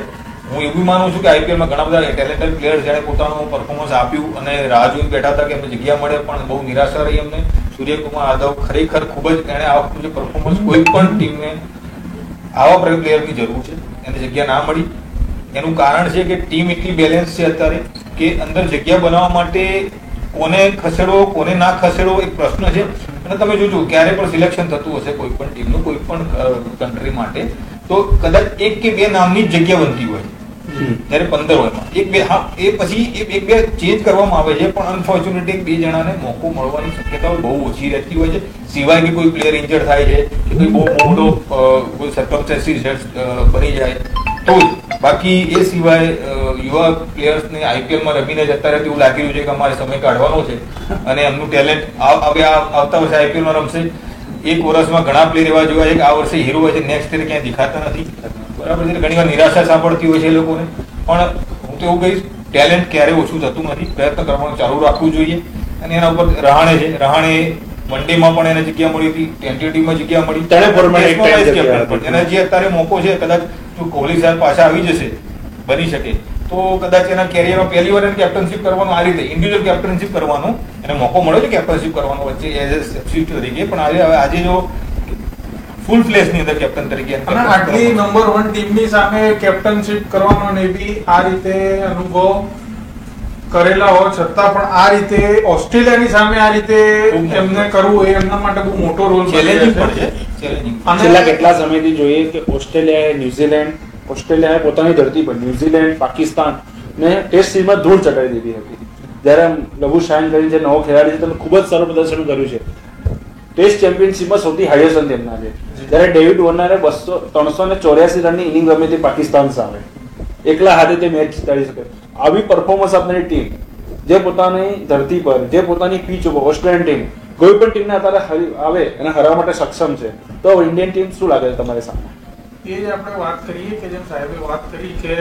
હું એવું માનું છું કે IPLમાં ઘણા બધા ટેલેન્ટેડ પ્લેયર જેણે પોતાનું પરફોર્મન્સ આપ્યું અને રાહ જોઈને બેઠા હતા કે એમને જગ્યા મળે, પણ બહુ નિરાશા રહી એમને. સૂર્યકુમાર યાદવ ખરેખર ખૂબ જ એણે આ વખતે જે પરફોર્મન્સ, કોઈ પણ ટીમને આવા પ્લેયરની જરૂર છે, એને જગ્યા ના મળી. એનું કારણ છે કે ટીમ એટલી બેલેન્સ છે અત્યારે કે અંદર જગ્યા બનાવવા માટે કોને ખસેડો કોને ના ખસેડો એક પ્રશ્ન છે. અને તમે જોજો ક્યારે પણ સિલેક્શન થતું હશે કોઈ પણ ટીમનું કોઈ પણ કન્ટ્રી માટે તો કદાચ 1 કે 2 નામની જ જગ્યા બનતી હોય, જયારે 15 હોય એક બે. હા, એ પછી એક બે ચેન્જ કરવામાં આવે છે, પણ અનફોર્ચ્યુનેટલી 2 જણાને મોકો મળવાની શક્યતાઓ બહુ ઓછી રહેતી હોય છે. સિવાય કે કોઈ પ્લેયર ઇન્જર્ડ થાય છે કે કોઈ બહુ મોટો કોઈ સર્કમસ્ટન્સીસ બની જાય તો જ. બાકી એ સિવાય યુવા પ્લેયર્સને IPLમાં રમીને જ અત્યારે એવું લાગી રહ્યું છે કે અમારે સમય કાઢવાનો છે અને એમનું ટેલેન્ટ હવે આવતા વર્ષે IPLમાં રમશે. એક વર્ષમાં ઘણા પ્લેયર એવા જોવા છે કે આ વર્ષે હીરો હોય છે, નેક્સ્ટ યર ક્યાંય દેખાતા નથી, બરાબર છે. ઘણી વાર નિરાશા સાંભળતી હોય છે એ લોકોને. પણ હું તો એવું કહીશ, ટેલેન્ટ ક્યારેય ઓછું થતું નથી, પ્રયત્ન કરવાનું ચાલુ રાખવું જોઈએ. અને એના ઉપર રહાણે છે, રહાણે વન ડેમાં પણ એને જગ્યા મળી હતી, T20માં જગ્યા મળી. એને જે અત્યારે મોકો છે, કદાચ જો કોહલી સાહેબ પાછા આવી જશે, બની શકે તો કદાચ એના કેરિયરમાં પહેલી વાર એને કેપ્ટનશીપ કરવાનું, આ રીતે ઇન્ડિવિજ્યુઅલ કેપ્ટનશીપ કરવાનું એને મોકો મળ્યો છે, કેપ્ટનશીપ કરવાનો વચ્ચે એઝ એ સબસ્ટિટ્યુટ તરીકે. પણ આજે જો ફૂલ ફ્લેશ ની અંદર કેપ્ટન તરીકે અને આટલી નંબર 1 ટીમની સામે કેપ્ટનશીપ કરવાનો ને બી આ રીતે અનુભવ કરેલા હોવા છતાં પણ આ રીતે ઓસ્ટ્રેલિયાની સામે આ રીતે એમને કરવું એ એમના માટે બહુ મોટો રોલ ચેલેન્જિંગ છે. છેલ્લા કેટલા સમયથી જોઈએ કે ઓસ્ટ્રેલિયાએ ન્યુઝીલેન્ડ, ઓસ્ટ્રેલિયાએ પોતાની ધરતી પર ન્યુઝીલેન્ડ, પાકિસ્તાન ને ટેસ્ટ સિરીઝમાં ધૂળ ચટાવી દીધી હતી. જ્યારે લબુશાહીન કરીને જે નવો ખેલાડી છે, તમે ખૂબ જ સારું પ્રદર્શન કર્યું છે. ટેસ્ટ ચેમ્પિયનશિપમાં સૌથી હાઈએસ્ટ રન તેમના છે. જ્યારે ડેવિડ વોર્નરે 384 રનની ઇનિંગ રમી હતી પાકિસ્તાન સામે, એકલા હાથે તે મેચ જીતાડી શકે. આવી પરફોર્મન્સ આપનારી ટીમ જે પોતાની ધરતી પર, જે પોતાની પીચ ઉપર, ઓસ્ટ્રેલિયન ટીમ કોઈ પણ ટીમને અત્યારે આવે એને હરાવવા માટે સક્ષમ છે, તો ઇન્ડિયન ટીમ શું લાગે છે તમારી સામે? એ જ આપણે વાત કરીએ કે જેમ સાહેબે વાત કરી કે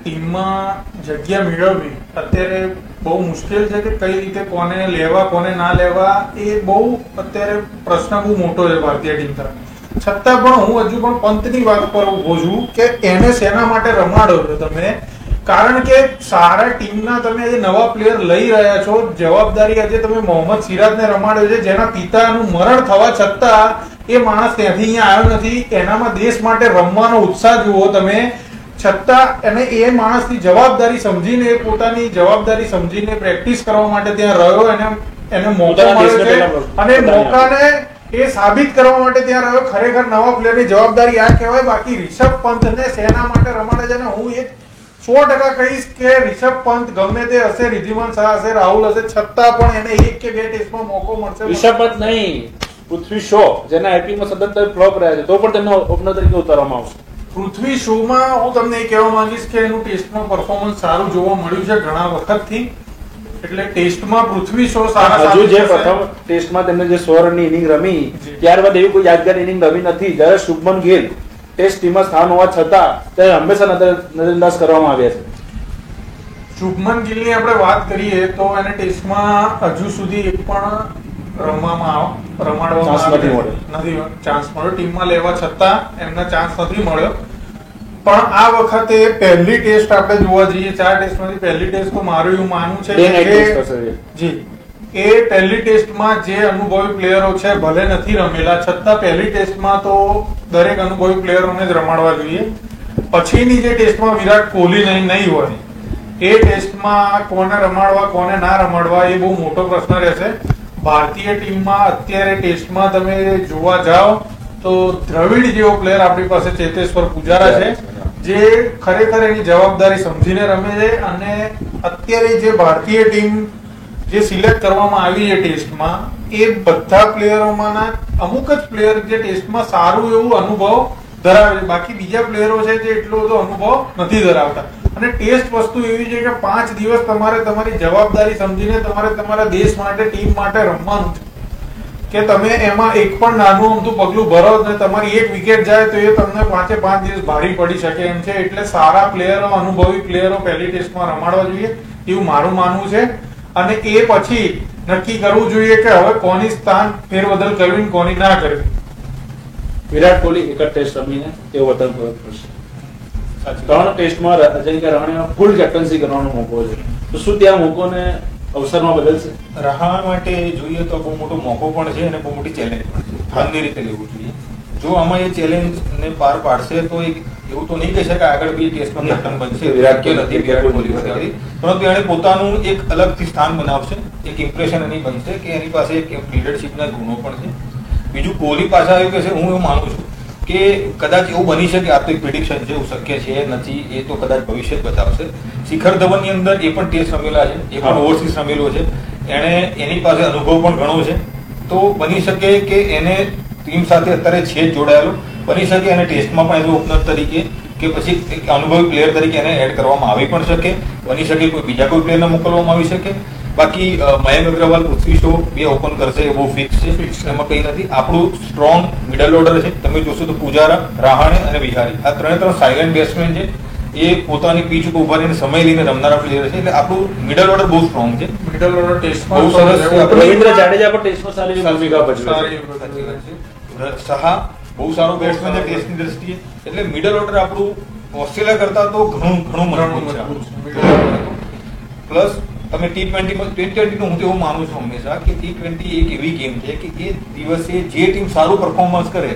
ટીમમાં જગ્યા મેળવવી અત્યારે બહુ મુશ્કેલ છે, કે કઈ રીતે કોને લેવા કોને ના લેવા એ બહુ અત્યારે પ્રશ્ન બહુ મોટો છે ભારતીય ટીમ તરફ. છતાં પણ હું હજુ પણ પંતની વાત પર ઉભો છું કે એને શેના માટે રમાડો છો તમે? કારણ કે સારા ટીમના તમે જે નવા પ્લેયર લઈ રહ્યા છો, જવાબદારી આજે તમે મોહમ્મદ સિરાજને રમાડ્યો છે, જેના પિતાનું મરણ થવા છતાં એ માણસ ત્યાંથી અહીંયા આવ્યો નથી. એનામાં દેશ માટે રમવાનો ઉત્સાહ જુઓ તમે, છતાં એને એ માણસની જવાબદારી સમજીને પોતાની જવાબદારી સમજીને પ્રેક્ટિસ કરવા માટે ત્યાં રહ્યો. એને મોકો મળ્યો છે અને મોકાને એ સાબિત કરવા માટે ત્યાં રહ્યો. ખરેખર નવા પ્લેયરની જવાબદારી આ કહેવાય. બાકી રિષભ પંતને શેના માટે રમાડે છે, અને હું 100% કહીશ કે રિષભ પંત ગમે તે હશે, રિદ્ધિમાન શાહ હશે, રાહુલ હશે, છતાં પણ એને 1 કે 2 ટેસ્ટમાં મોકો મળશે. રિષભ પંત નહીં, પૃથ્વી શો જેના આઈપીએલમાં સતત ફ્લોપ રહ્યા છે, તો પણ તેમને ઓપનર તરીકે ઉતારવામાં આવશે. પૃથ્વી શોમાં હું તમને એ કહેવા માંગીશ કે એનું ટેસ્ટમાં પરફોર્મન્સ સારું જોવા મળ્યું છે ઘણા વખતથી. એટલે ટેસ્ટમાં પૃથ્વી શો સારા હજુ જે પ્રથમ ટેસ્ટમાં તેમને જે 100 રનની ઇનિંગ રમી, ત્યારબાદ એવી કોઈ યાદગાર ઇનિંગ રમી નથી. જ્યારે શુભમન ગિલ ટેસ્ટ ટીમમાં સ્થાન હોવા છતાં તેને હંમેશા નજરઅંદાજ કરવામાં આવ્યા છે. શુભમન ગિલની આપણે વાત કરીએ તો એને ટેસ્ટમાં હજુ સુધી એક પણ રમાડવામાં નથી ચાન્સ મળ્યો. ટીમમાં લેવા છતાં એમને ચાન્સ નથી મળ્યો. પણ આ વખતે પહેલી ટેસ્ટ આપણે જોવા જઈએ, 4 ટેસ્ટમાંથી પહેલી ટેસ્ટ તો મારું એવું માનવું છે કે એ પહેલી ટેસ્ટમાં જે અનુભવી પ્લેયરો છે, ભલે નથી રમેલા છતાં પહેલી ટેસ્ટમાં તો દરેક અનુભવી પ્લેયરોને જ રમાડવા જોઈએ. પછીની જે ટેસ્ટમાં વિરાટ કોહલી નહીં હોય, એ ટેસ્ટમાં કોને રમાડવા કોને ના રમાડવા એ બહુ મોટો પ્રશ્ન રહેશે. ભારતીય ટીમમાં અત્યારે ટેસ્ટમાં તમે જોવા જાઓ તો દ્રવિડ જેવો પ્લેયર આપણી પાસે ચેતેશ્વર પૂજારા છે, જે ખરેખર એની જવાબદારી સમજીને રમે છે. અને અત્યારે જે ભારતીય ટીમ જે સિલેક્ટ કરવામાં આવી છે ટેસ્ટમાં, એ બધા પ્લેયરોમાંના અમુક જ પ્લેયર જે ટેસ્ટમાં સારું એવું અનુભવ ધરાવે છે. બાકી બીજા પ્લેયરો છે જે એટલો બધો અનુભવ નથી ધરાવતા. અને ટેસ્ટ વસ્તુ એવી છે કે 5 દિવસ તમારે તમારી જવાબદારી સમજીને તમારે તમારા દેશ માટે ટીમ માટે રમવાનું છે. કે તમે એમાં એક પણ નાનું અમથું પગલું ભરો ને તમારી 1 વિકેટ જાય તો એ તમને 5 દિવસ ભારી પડી શકે એમ છે. એટલે સારા પ્લેયરો, અનુભવી પ્લેયરો પહેલી ટેસ્ટમાં રમાડવા જોઈએ એવું મારું માનવું છે. અને એ પછી નક્કી કરવું જોઈએ કે હવે કોની સ્થાન ફેરબદલ કરવી કોની ના કરવી. વિરાટ કોહલી એક જ ટેસ્ટ રમીને તેઓ વતન પરત ફરશે. 3 ટેસ્ટમાં અજિંક્ય રહાણેનો ફૂલ કેપ્ટન્સી કરવાનો મોકો છે, તો શું ત્યાં મોકોને અવસરમાં બદલશે? રહાણે માટે જોઈએ તો બહુ મોટો મોકો પણ છે અને બહુ મોટી ચેલેન્જ પણ છે. હાલની રીતે લેવું જોઈએ. જો આમાં એ ચેલેન્જ ને પાર પાડશે તો એવું તો નહીં કહી શકાય આગળ બી ટેસ્ટમાં કેપ્ટન બનશે વિરાટ કોહલી વગેરે, પરંતુ એને પોતાનું એક અલગથી સ્થાન બનાવશે. એક ઇમ્પ્રેશન એની બનશે કે એની પાસે એક લીડરશીપના ગુણો પણ છે. બીજું કોહલી પાછા આવ્યું કે છે, હું એવું માનું છું કે કદાચ એવું બની શકે, આ તો એક પ્રિડિક્શન છે, એવું શક્ય છે નથી એ તો કદાચ ભવિષ્ય જ બતાવશે. શિખર ધવનની અંદર એ પણ ટેસ્ટ રમેલા છે, એ પણ ઓવરસીઝ રમેલો છે, એની પાસે અનુભવ પણ ઘણો છે. તો બની શકે કે એને ટીમ સાથે અત્યારે છે જ જોડાયેલો, બની શકે એને ટેસ્ટમાં પણ એઝ ઓપનર તરીકે કે પછી એક અનુભવી પ્લેયર તરીકે એને એડ કરવામાં આવી પણ શકે. બની શકે કોઈ બીજા કોઈ પ્લેયરને મોકલવામાં આવી શકે. બાકી મયંક અગ્રવાલ, પૃથ્વી શો બે ઓપન કરશે એ બહુ ફિક્સ છે, એમાં કઈ નથી. આપણું સ્ટ્રોંગ મિડલ ઓર્ડર છે. તમે જોશો તો પૂજારા, રહાણે અને વિહારી આ 3 સાયલેન્ટ બેટ્સમેન છે. એ પોતાની પીચ ઉપર ઉભા રહીને સમય લઈને રમનારા પ્લેયર છે. એટલે આપણું મિડલ ઓર્ડર બહુ સ્ટ્રોંગ છે. મિડલ ઓર્ડર ટેસ્ટમાં બહુ સરસ છે. રવિન્દ્ર જાડેજા પણ ટેસ્ટમાં સારી ભૂમિકા ભજવે છે. સહા બહુ સારો બેટ્સમેન છે ટેસ્ટની દ્રષ્ટિએ. એટલે મિડલ ઓર્ડર આપણું ઓસ્ટ્રેલિયા કરતા તો ઘણું મજબૂત છે. પ્લસ તમે T20 નું હું તો એવું માનું છું હંમેશા કે T20 એક એવી ગેમ છે કે એ દિવસે જે ટીમ સારું પરફોર્મન્સ કરે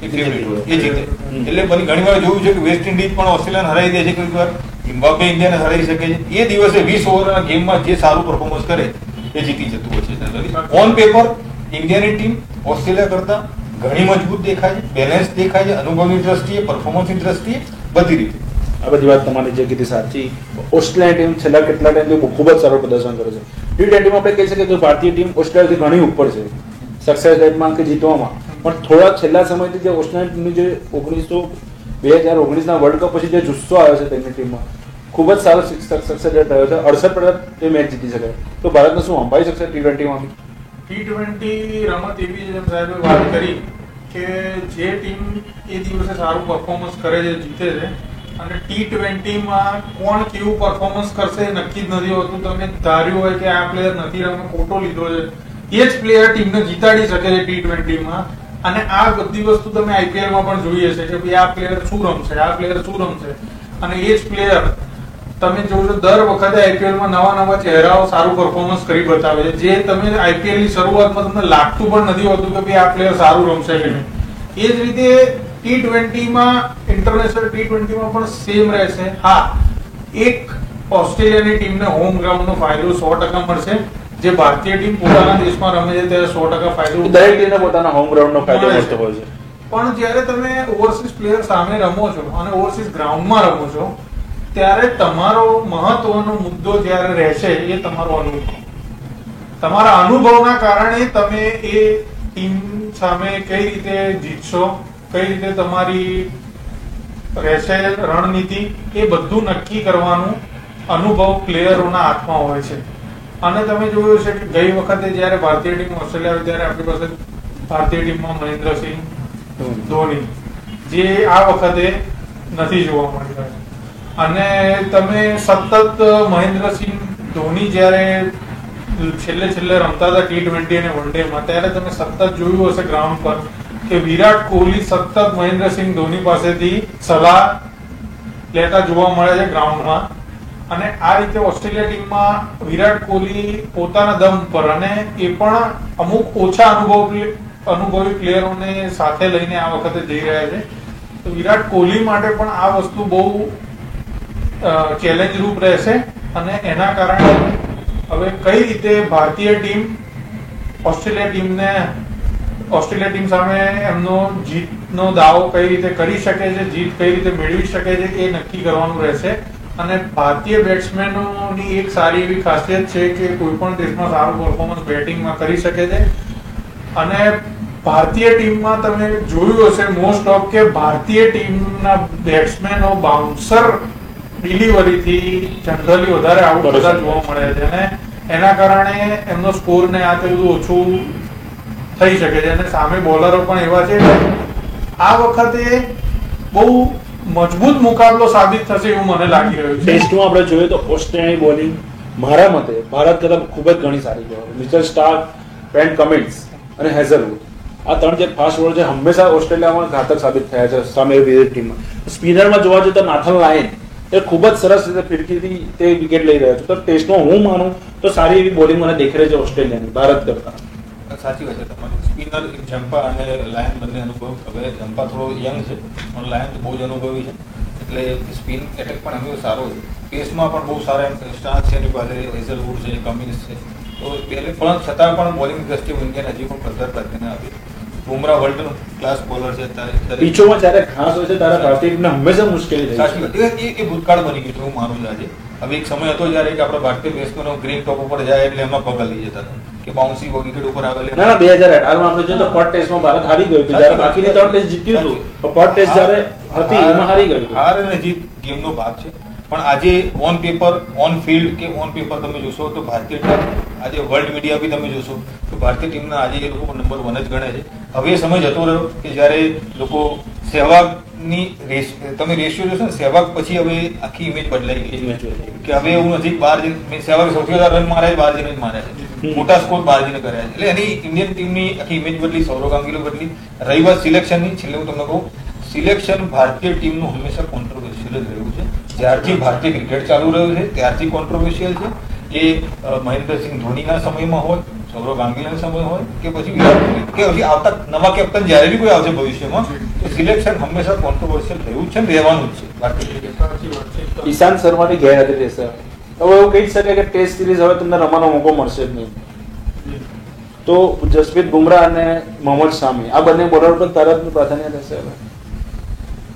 એ જીતે. એટલે ઘણી વાર જોયું છે કે વેસ્ટ ઇન્ડિઝ પણ ઓસ્ટ્રેલિયાને હરાવી દે છે, કોઈક વાર ઝિમ્બાબ્વે ઇન્ડિયાને હરાવી શકે છે. એ દિવસે 20 ઓવરના ગેમમાં જે સારું પરફોર્મન્સ કરે એ જીતી જતું હોય છે. ઓન પેપર ઇન્ડિયાની ટીમ ઓસ્ટ્રેલિયા કરતા ઘણી મજબૂત દેખાય છે, બેલેન્સ દેખાય છે, અનુભવની દ્રષ્ટિએ, પરફોર્મન્સની દ્રષ્ટિએ, બધી રીતે. આ બધી વાત તમારી જે કીધી સાચી. ઓસ્ટ્રેલિયા ટીમ છેલ્લા કેટલા ટાઈમથી ખૂબ જ સારું પ્રદર્શન કરે છે. T20માં આપણે કહી શકીએ કે ભારતીય ટીમ ઓસ્ટ્રેલિયાથી ઘણી ઉપર છે સક્સેસ રેટમાં કે જીતવામાં. પણ થોડા છેલ્લા સમયથી જે ઓસ્ટ્રેલિયન ટીમની જે 2019ના વર્લ્ડ કપ પછી જે જુસ્સો આવ્યો છે તેમની ટીમમાં, ખૂબ જ સારો સક્સેસ રેટ રહ્યો છે. 68% તે મેચ જીતી શકે. તો ભારતને શું અંબાઈ શકશે T20માં? T20 રમત એવી છે, જેમ સાહેબે વાત કરી કે જે ટીમ એ દિવસે સારું પરફોર્મન્સ કરે છે જીતે છે, અને T20માં કોણ કેવું પરફોર્મન્સ કરશે નક્કી જ નથી હોતું. તમે ધાર્યું હોય કે આ પ્લેયર નથી રમે, ખોટો લીધો છે, એ જ પ્લેયર ટીમને જીતાડી શકે છે T20માં. અને આ બધી વસ્તુ તમે IPLમાં પણ જોઈએ છે કે ભાઈ આ પ્લેયર શું રમશે, આ પ્લેયર શું રમશે, અને એ જ પ્લેયર તમે જોજો દર વખતે IPLમાં નવા ચહેરાઓ સારું પરફોર્મન્સ કરી બતાવે છે, જે તમે IPLની શરૂઆતમાં તમને લાગતું પણ નથી હોતું કે ભાઈ આ પ્લેયર સારું રમશે કે નહીં. એ જ રીતે T20માં ઇન્ટરનેશનલ T20માં પણ સેમ રહેશે. હા, એક ઓસ્ટ્રેલિયાની ટીમને હોમ ગ્રાઉન્ડનો ફાયદો 100% મળશે. જે ભારતીય ટીમ પોતાના દેશમાં રમે છે ત્યારે 100% ફાયદો દરેક ટીમને પોતાના હોમ ગ્રાઉન્ડનો ફાયદો મળતો હોય છે. પણ જ્યારે તમે ઓવરસીઝ પ્લેયર સામે રમો છો અને ઓવરસીઝ ગ્રાઉન્ડમાં રમો છો, ત્યારે તમારો મહત્વનો મુદ્દો જ્યારે રહેશે એ તમારો અનુભવ. તમારા અનુભવના કારણે તમે એ ટીમ સામે કઈ રીતે જીતશો, કઈ રીતે તમારી રહેશે રણનીતિ, એ બધું નક્કી કરવાનું અનુભવ પ્લેયરોના હાથમાં હોય છે. અને તમે જોયું છે કે ગઈ વખતે જ્યારે ભારતીય ટીમ ઓસ્ટ્રેલિયા આવી ત્યારે આપણી પાસે ભારતીય ટીમમાં મહેન્દ્રસિંહ ધોની, જે આ વખતે નથી જોવા મળી રહ્યા. અને તમે સતત મહેન્દ્રસિંહ ધોની જ્યારે છેલ્લે રમતા હતા T20 અને વન ડેમાં, ત્યારે તમે સતત જોયું હશે ગ્રાઉન્ડ પર કે વિરાટ કોહલી સતત મહેન્દ્રસિંહ ધોની પાસેથી સલાહ લેતા જોવા મળે છે ગ્રાઉન્ડમાં. અને આ રીતે ઓસ્ટ્રેલિયા ટીમમાં વિરાટ કોહલી પોતાના દમ પર, અને એ પણ અમુક ઓછા અનુભવી પ્લેયરોને સાથે લઈને આ વખતે જઈ રહ્યા છે. તો વિરાટ કોહલી માટે પણ આ વસ્તુ બહુ ચેલેન્જ રૂપ રહેશે. અને એના કારણે હવે કઈ રીતે ભારતીય ટીમ ઓસ્ટ્રેલિયા ટીમ સામે એમનો જીતનો દાવો કઈ રીતે કરી શકે છે, જીત કઈ રીતે મેળવી શકે છે, એ નક્કી કરવાનું રહેશે. અને ભારતીય બેટ્સમેનોની એક સારી એવી ખાસિયત છે કે કોઈ પણ દેશમાં સારું પરફોર્મન્સ બેટિંગમાં કરી શકે છે. અને ભારતીય ટીમમાં તમે જોયું હશે મોસ્ટ ઓફ કે ભારતીય ટીમના બેટ્સમેનો બાઉન્સર ડિલિવરીથી જનરલી વધારે આઉટ બધા જોવા મળે છે, અને એના કારણે એમનો સ્કોર ને આ બધું ઓછું થઈ શકે છે. અને સામે બોલરો પણ એવા છે. આ વખતે બહુ મજબૂત મુકાબલો સાબિત થશે એવું મને લાગી રહ્યું છે. ટેસ્ટમાં આપણે જોઈએ તો ઓસ્ટ્રેલિયાની બોલિંગ મારા મતે ભારત કરતા ખૂબ જ ઘણી સારી કહેવાય. મિચેલ સ્ટાર્ક, પેટ કમિન્સ અને હેઝલવુડ, આ ત્રણ જે ફાસ્ટ બોલર છે હંમેશા ઓસ્ટ્રેલિયામાં ઘાતક સાબિત થયા છે સામે વિરુદ્ધ ટીમમાં. સ્પિનરમાં જોવા જઈએ તો નાથન લાયન એ ખૂબ જ સરસ રીતે ફિરકીથી તે વિકેટ લઈ રહ્યો છે. તો ટેસ્ટમાં હું માનું તો સારી એવી બોલિંગ મને દેખાઈ રહી છે ઓસ્ટ્રેલિયાની ભારત કરતા. સાચી વાત છે તમારી. સ્પિનર જમ્પા અને લાયન બંને અનુભવ. હવે જમ્પા થોડો યંગ છે પણ લાયન બહુ જ અનુભવી છે, એટલે સ્પિન એટેક પણ હંમેશા સારો છે. પેસમાં પણ બહુ સારા સ્ટાર્સ છે એની પાસે, હેઝલવુડ છે, કમિન્સ છે. તો પણ છતાં પણ બોલિંગ દ્રષ્ટિએ ઇન્ડિયાને હજી પણ પ્રધારતા તેને આપી. બુમરાહ વર્લ્ડ ક્લાસ બોલર છે. પીચોમાં જ્યારે ઘાસ હોય છે ત્યારે ભારતીય ટીમને હંમેશા મુશ્કેલી થઈ સાચી વાત. એ ભૂતકાળ બની ગયું છે હું માનું છું આજે. હવે એક સમય હતો જયારે કે આપણા ભારતીય બેટ્સમેનો ગ્રીન ટોપ ઉપર જાય એટલે એમાં પગ લઈ જતા હતા કે બાઉન્સી વિકેટ ઉપર આવેલી. ના 2018માં આપણે જોઈએ તો પટ ટેસ્ટમાં ભારત હારી ગયું હતું, જ્યારે બાકીની 3 ટેસ્ટ જીત્યું હતું. પટ ટેસ્ટ જ્યારે હતી એમાં હારી ગયું હતું. હાર અને જીત ગેમનો ભાગ છે. પણ આજે ઓન પેપર, ઓન ફિલ્ડ કે ઓન પેપર તમે જોશો તો ભારતીય ટીમ આજે વર્લ્ડ મીડિયા બી તમે જોશો તો ભારતીય ટીમના આજે એ લોકો નંબર 1 જ ગણે છે. હવે સમય જતો રહ્યો કે જ્યારે લોકો સહેવાગની તમે રેશિયો જોશો ને, સહેવાગ પછી હવે આખી ઇમેજ બદલાઈ ગઈ કે હવે એવું નથી બહાર સહેવાગ સૌથી વધારે રન મારે બહાર જઈને જ માર્યા છે, મોટા સ્કોર બહાર જઈને કર્યા છે. એટલે એની ઇન્ડિયન ટીમની આખી ઇમેજ બદલી, સૌરવ ગાંગુલી બદલી. રહી વાત સિલેક્શનની, છેલ્લે હું તમને કહું, સિલેક્શન ભારતીય ટીમનું હંમેશા કોન્ટ્રોવર્શિયલ જ રહ્યું છે. જ્યારથી ભારતીય ક્રિકેટ ચાલુ રહ્યું છે ત્યારથી કોન્ટ્રોવર્શિયલ છે. એ મહેન્દ્રસિંહ ધોનીના સમયમાં હોય, સૌરવ ગાંગુલીના સમય હોય કે પછી વિરાટ કોહલી કે પછી આવતા નવા કેપ્ટન જ્યારે બી કોઈ આવશે ભવિષ્યમાં, તો સિલેક્શન હંમેશા કોન્ટ્રોવર્શિયલ રહ્યું છે, રહેવાનું જ છે ભારતીય ક્રિકેટ. ઈશાંત શર્માની ગેરહાજરી રહેશે. હવે એવું કહી શકે કે ટેસ્ટ સિરીઝ હવે તમને રમવાનો મોકો મળશે જ નહીં. તો જસપ્રીત બુમરાહ અને મોહમ્મદ શામી આ બંને બોલર પર તરત પ્રાધાન્ય રહેશે. હવે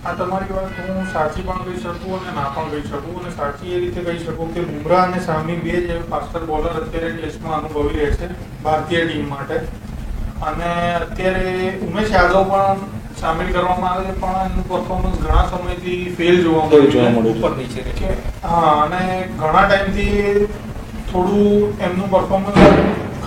આ તમારી વાત હું સાચી પણ કહી શકું અને ના પણ કહી શકું. અને સાચી એ રીતે કહી શકું કે બુમરાહ અને શામી બે જ ફાસ્ટર બોલર અત્યારે ટેસ્ટમાં અનુભવી રહે છે ભારતીય ટીમ માટે. અને અત્યારે ઉમેશ યાદવ પણ સામેલ કરવામાં આવે છે, પણ એનું પરફોર્મન્સ ઘણા સમયથી ફેલ જોવા મળ્યું ઉપર નીચે છે. હા, અને ઘણા ટાઈમથી થોડું એમનું પરફોર્મન્સ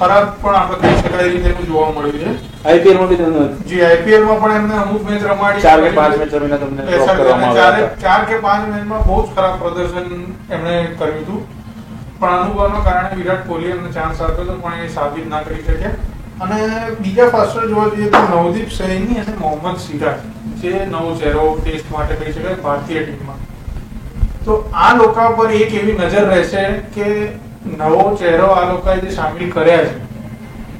ખરાબ પણ આપણે કહી શકાય એ રીતેનું જોવા મળ્યું છે. IPL માં બી તમને જી IPL માં પણ એમને અમુક મેચ રમાડી 4 કે 5 મેચ રમીને તમને ડ્રોપ કરવામાં આવ્યા હતા. 4 કે 5 મેચમાં બહુ જ ખરાબ પ્રદર્શન એમણે કર્યું હતું, પણ અનુભવના કારણે વિરાટ કોહલી એમને ચાન્સ આપ્યો હતો પણ એ સાબિત ના કરી શક્યા. અને બીજા ફાસ્ટર જોવા જઈએ તો નવદીપ સૈની અને મોહમ્મદ સિરાજ જે નવો ચહેરો ટેસ્ટ માટે કહી શકાય ભારતીય ટીમમાં. તો આ લોકો પર એક એવી નજર રહેશે કે નવો ચહેરો આ લોકોએ જે સામેલ કર્યા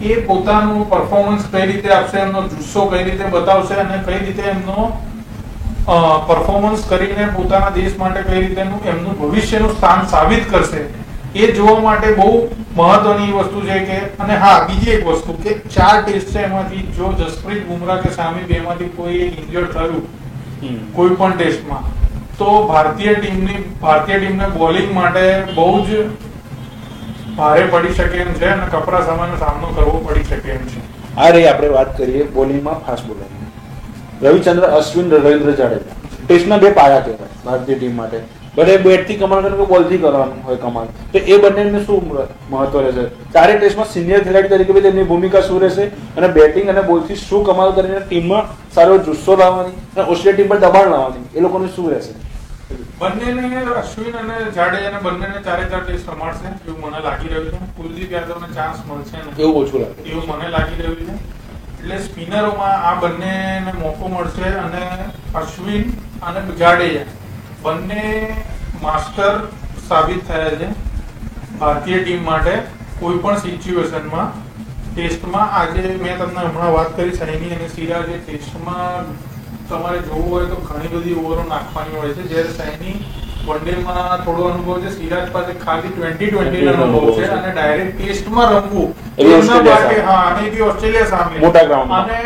છે એ પોતાનું પરફોર્મન્સ કઈ રીતે આપશે, એમનો જુસ્સો કઈ રીતે બતાવશે અને કઈ રીતે એમનો પરફોર્મન્સ કરીને પોતાના દેશ માટે કઈ રીતે એમનું ભવિષ્યનું સ્થાન સાબિત કરશે એ જોવા માટે બહુ મહત્વની વસ્તુ છે. કે અને હા બીજી એક વસ્તુ કે 4 ટેસ્ટ છે એમાંથી જો જસપ્રીત બુમરાહ કે સામી બેમાંથી કોઈ એક ઇન્જર્ડ થયું કોઈ પણ ટેસ્ટમાં તો ભારતીય ટીમને બોલિંગ માટે બહુ જ ભારે પડી શકે એમ છે અને કપરા સામેનો સામનો કરવો પડી શકે એમ છે. આ રહી આપણે વાત કરીએ બોલિંગમાં ફાસ્ટ બોલરની. રવિચંદ્ર અશ્વિન, રવિન્દ્ર જાડેજા ટેસ્ટના 2 પાયા કહેવાય ભારતીય ટીમ માટે. ભલે બેટ થી કમાલ કરવાનું કે બોલ થી કરવાનું હોય કમાલ, તો એ બંનેને શું મહત્વ રહેશે? 4 ટેસ્ટમાં સિનિયર ખેલાડી તરીકે તેમની ભૂમિકા શું રહેશે અને બેટિંગ અને બોલ થી શું કમાલ કરીને ટીમમાં સારો જુસ્સો લાવવાની અને ઓસ્ટ્રેલિયા ટીમ પર દબાણ લાવવાની એ લોકોનું શું રહેશે? બંનેને અશ્વિન અને જાડેજાને બંનેને 4 ટેસ્ટ રમાડશે એવું મને લાગી રહ્યું છે. કુલદીપ યાદવને ચાન્સ મળશે ને એવું ઓછું લાગે એવું મને લાગી રહ્યું છે. એટલે સ્પિનરોમાં આ બંનેને મોકો મળશે અને અશ્વિન અને જાડેજા બંને માસ્ટર સાબિત થયા છે ભારતીય ટીમ માટે કોઈ પણ સિચ્યુએશનમાં. ટેસ્ટમાં આજે મેં તમને હમણાં વાત કરી સૈની અને સિરાજે ટેસ્ટમાં તમારે જોવું હોય તો ઘણી બધી ઓવરો નાખવાની હોય છે, જ્યારે સૈની વનડેમાં થોડો અનુભવ છે, સિરાજ પાસે ખાલી 20-20 નો અનુભવ છે અને ડાયરેક્ટ ટેસ્ટમાં રમવું એમના માટે હા અને એ બી ઓસ્ટ્રેલિયા સામે મોટા ગ્રાઉન્ડમાં અને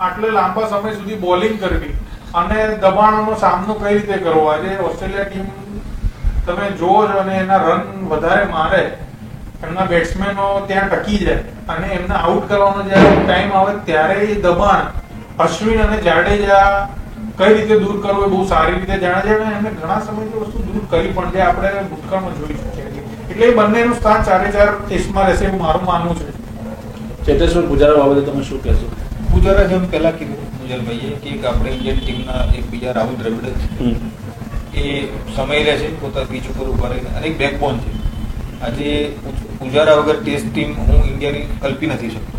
આટલે લાંબા સમય સુધી બોલિંગ કરવી અને દબાણોનો સામનો કઈ રીતે કરવો. આજે ઓસ્ટ્રેલિયા ટીમ તમે જોવો છો અને એના રન વધારે મારે, એમના બેટ્સમેનો ત્યાં ટકી જાય અને એમને આઉટ કરવાનો જ્યારે ટાઈમ આવે ત્યારે એ દબાણ અશ્વિન અને જાડેજા કઈ રીતે દૂર કરવું એ બહુ સારી રીતે જાણે છે અને એમને ઘણા સમયથી વસ્તુ દૂર કરી પણ છે, આપણે ભૂતકાળમાં જોઈ શકીએ છીએ. એટલે એ બંનેનું સ્થાન 4 ટેસ્ટમાં રહેશે એવું મારું માનવું છે. ચેતેશ્વર પૂજારા બાબતે તમે શું કહેશો? પૂજારા જેમ પહેલા કીધું મુજલભાઈએ કે આપણે ઇન્ડિયન ટીમના એક બીજા રાહુલ દ્રવિડ એ સમય રહે છે પોતા પીચ ઉપર ઉભા રહીને અને એક બેકબોન છે. આજે પૂજારા વગર ટેસ્ટ ટીમ હું ઇન્ડિયાની કલ્પી નથી શકતો.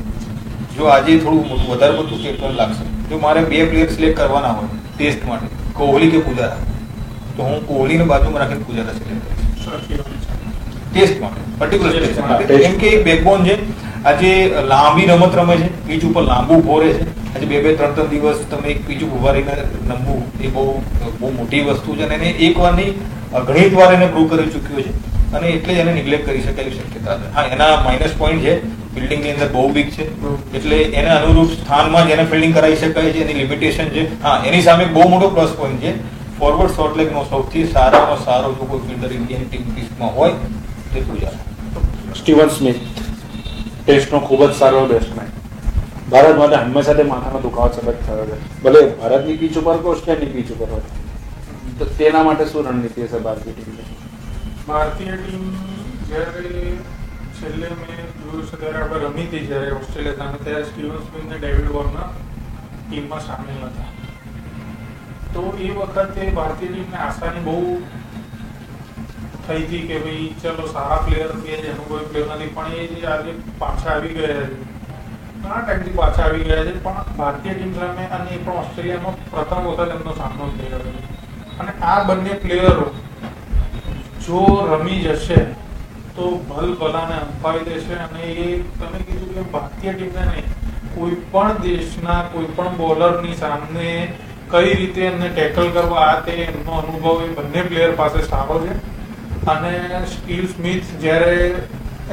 જો આજે થોડું વધારે બધું કેપ્ટન લાગશે, જો મારે 2 પ્લેયર સિલેક્ટ કરવાના હોય ટેસ્ટ માટે, કોહલી કે પૂજારા, તો હું કોહલીને બાજુમાં રાખીને પૂજારા સિલેક્ટ કરીશ ટેસ્ટ માટે, પર્ટિક્યુલર ટેસ્ટ માટે. કેમ કે એક બેકબોન છે. આજે લાંબી રમત રમે છે, પીચ ઉપર લાંબુ ઉભો રહે છે. આજે 2-3 દિવસ તમે એક પીચ ઉભા રહીને રમવું એ બહુ મોટી વસ્તુ છે અને એને એક વાર નહીં ઘણી વાર એને પ્રૂવ કરી ચૂક્યો છે અને એટલે જ એને નિગ્લેક્ટ કરી શકાય શક્યતા છે. હા, એના માઇનસ પોઈન્ટ છે, ફિલ્ડિંગની અંદર બહુ વીક છે એટલે એને અનુરૂપ સ્થાનમાં જ એને ફિલ્ડિંગ કરાવી શકાય છે, એની લિમિટેશન છે. હા, એની સામે બહુ મોટો પ્લસ પોઈન્ટ છે, ફોરવર્ડ શોર્ટ લેગનો સૌથી સારામાં સારો જો કોઈ ફિલ્ડર ઇન્ડિયન ટીમમાં હોય તે પૂજારા. સ્ટીવન સ્મિથ ટેસ્ટનો ખૂબ જ સારો બેટ્સમેન, ભારત માટે હંમેશા તે માથાનો દુખાવો સતત થયો છે, ભલે ભારતની પીચ ઉપર કે ઓસ્ટ્રેલિયાની પીચ ઉપર હોય. તો તેના માટે શું રણનીતિ હશે ભારતીય ટીમની? ભારતીય ટીમ જ્યારે છેલ્લે મેં જોયું છે ત્યારે આપણે રમી હતી જ્યારે ઓસ્ટ્રેલિયા સામે, ત્યારે સ્ટીવન સ્મિથ અને ડેવિડ વોર્નર ટીમમાં સામેલ હતા. તો એ વખતે ભારતીય ટીમને આશાની બહુ થઈ હતી કે ભાઈ ચલો સારા પ્લેયર કે અનુભવી પ્લેયર નથી, પણ એ જે આજે પાછા આવી ગયા છે, ઘણા ટાઈમથી પાછા આવી ગયા છે, પણ ભારતીય ટીમ સામે અને એ પણ ઓસ્ટ્રેલિયામાં પ્રથમ વખત એમનો સામનો થઈ રહ્યો છે. અને આ બંને પ્લેયરો જો રમી જશે તો ભલભલાને અંપાવી દેશે અને એ તમે કીધું કે ભારતીય ટીમને નહીં, કોઈ પણ દેશના કોઈ પણ બોલરની સામે કઈ રીતે એમને ટેકલ કરવા આ તે એમનો અનુભવ એ બંને પ્લેયર પાસે સારો છે. અને સ્ટીવ સ્મિથ જ્યારે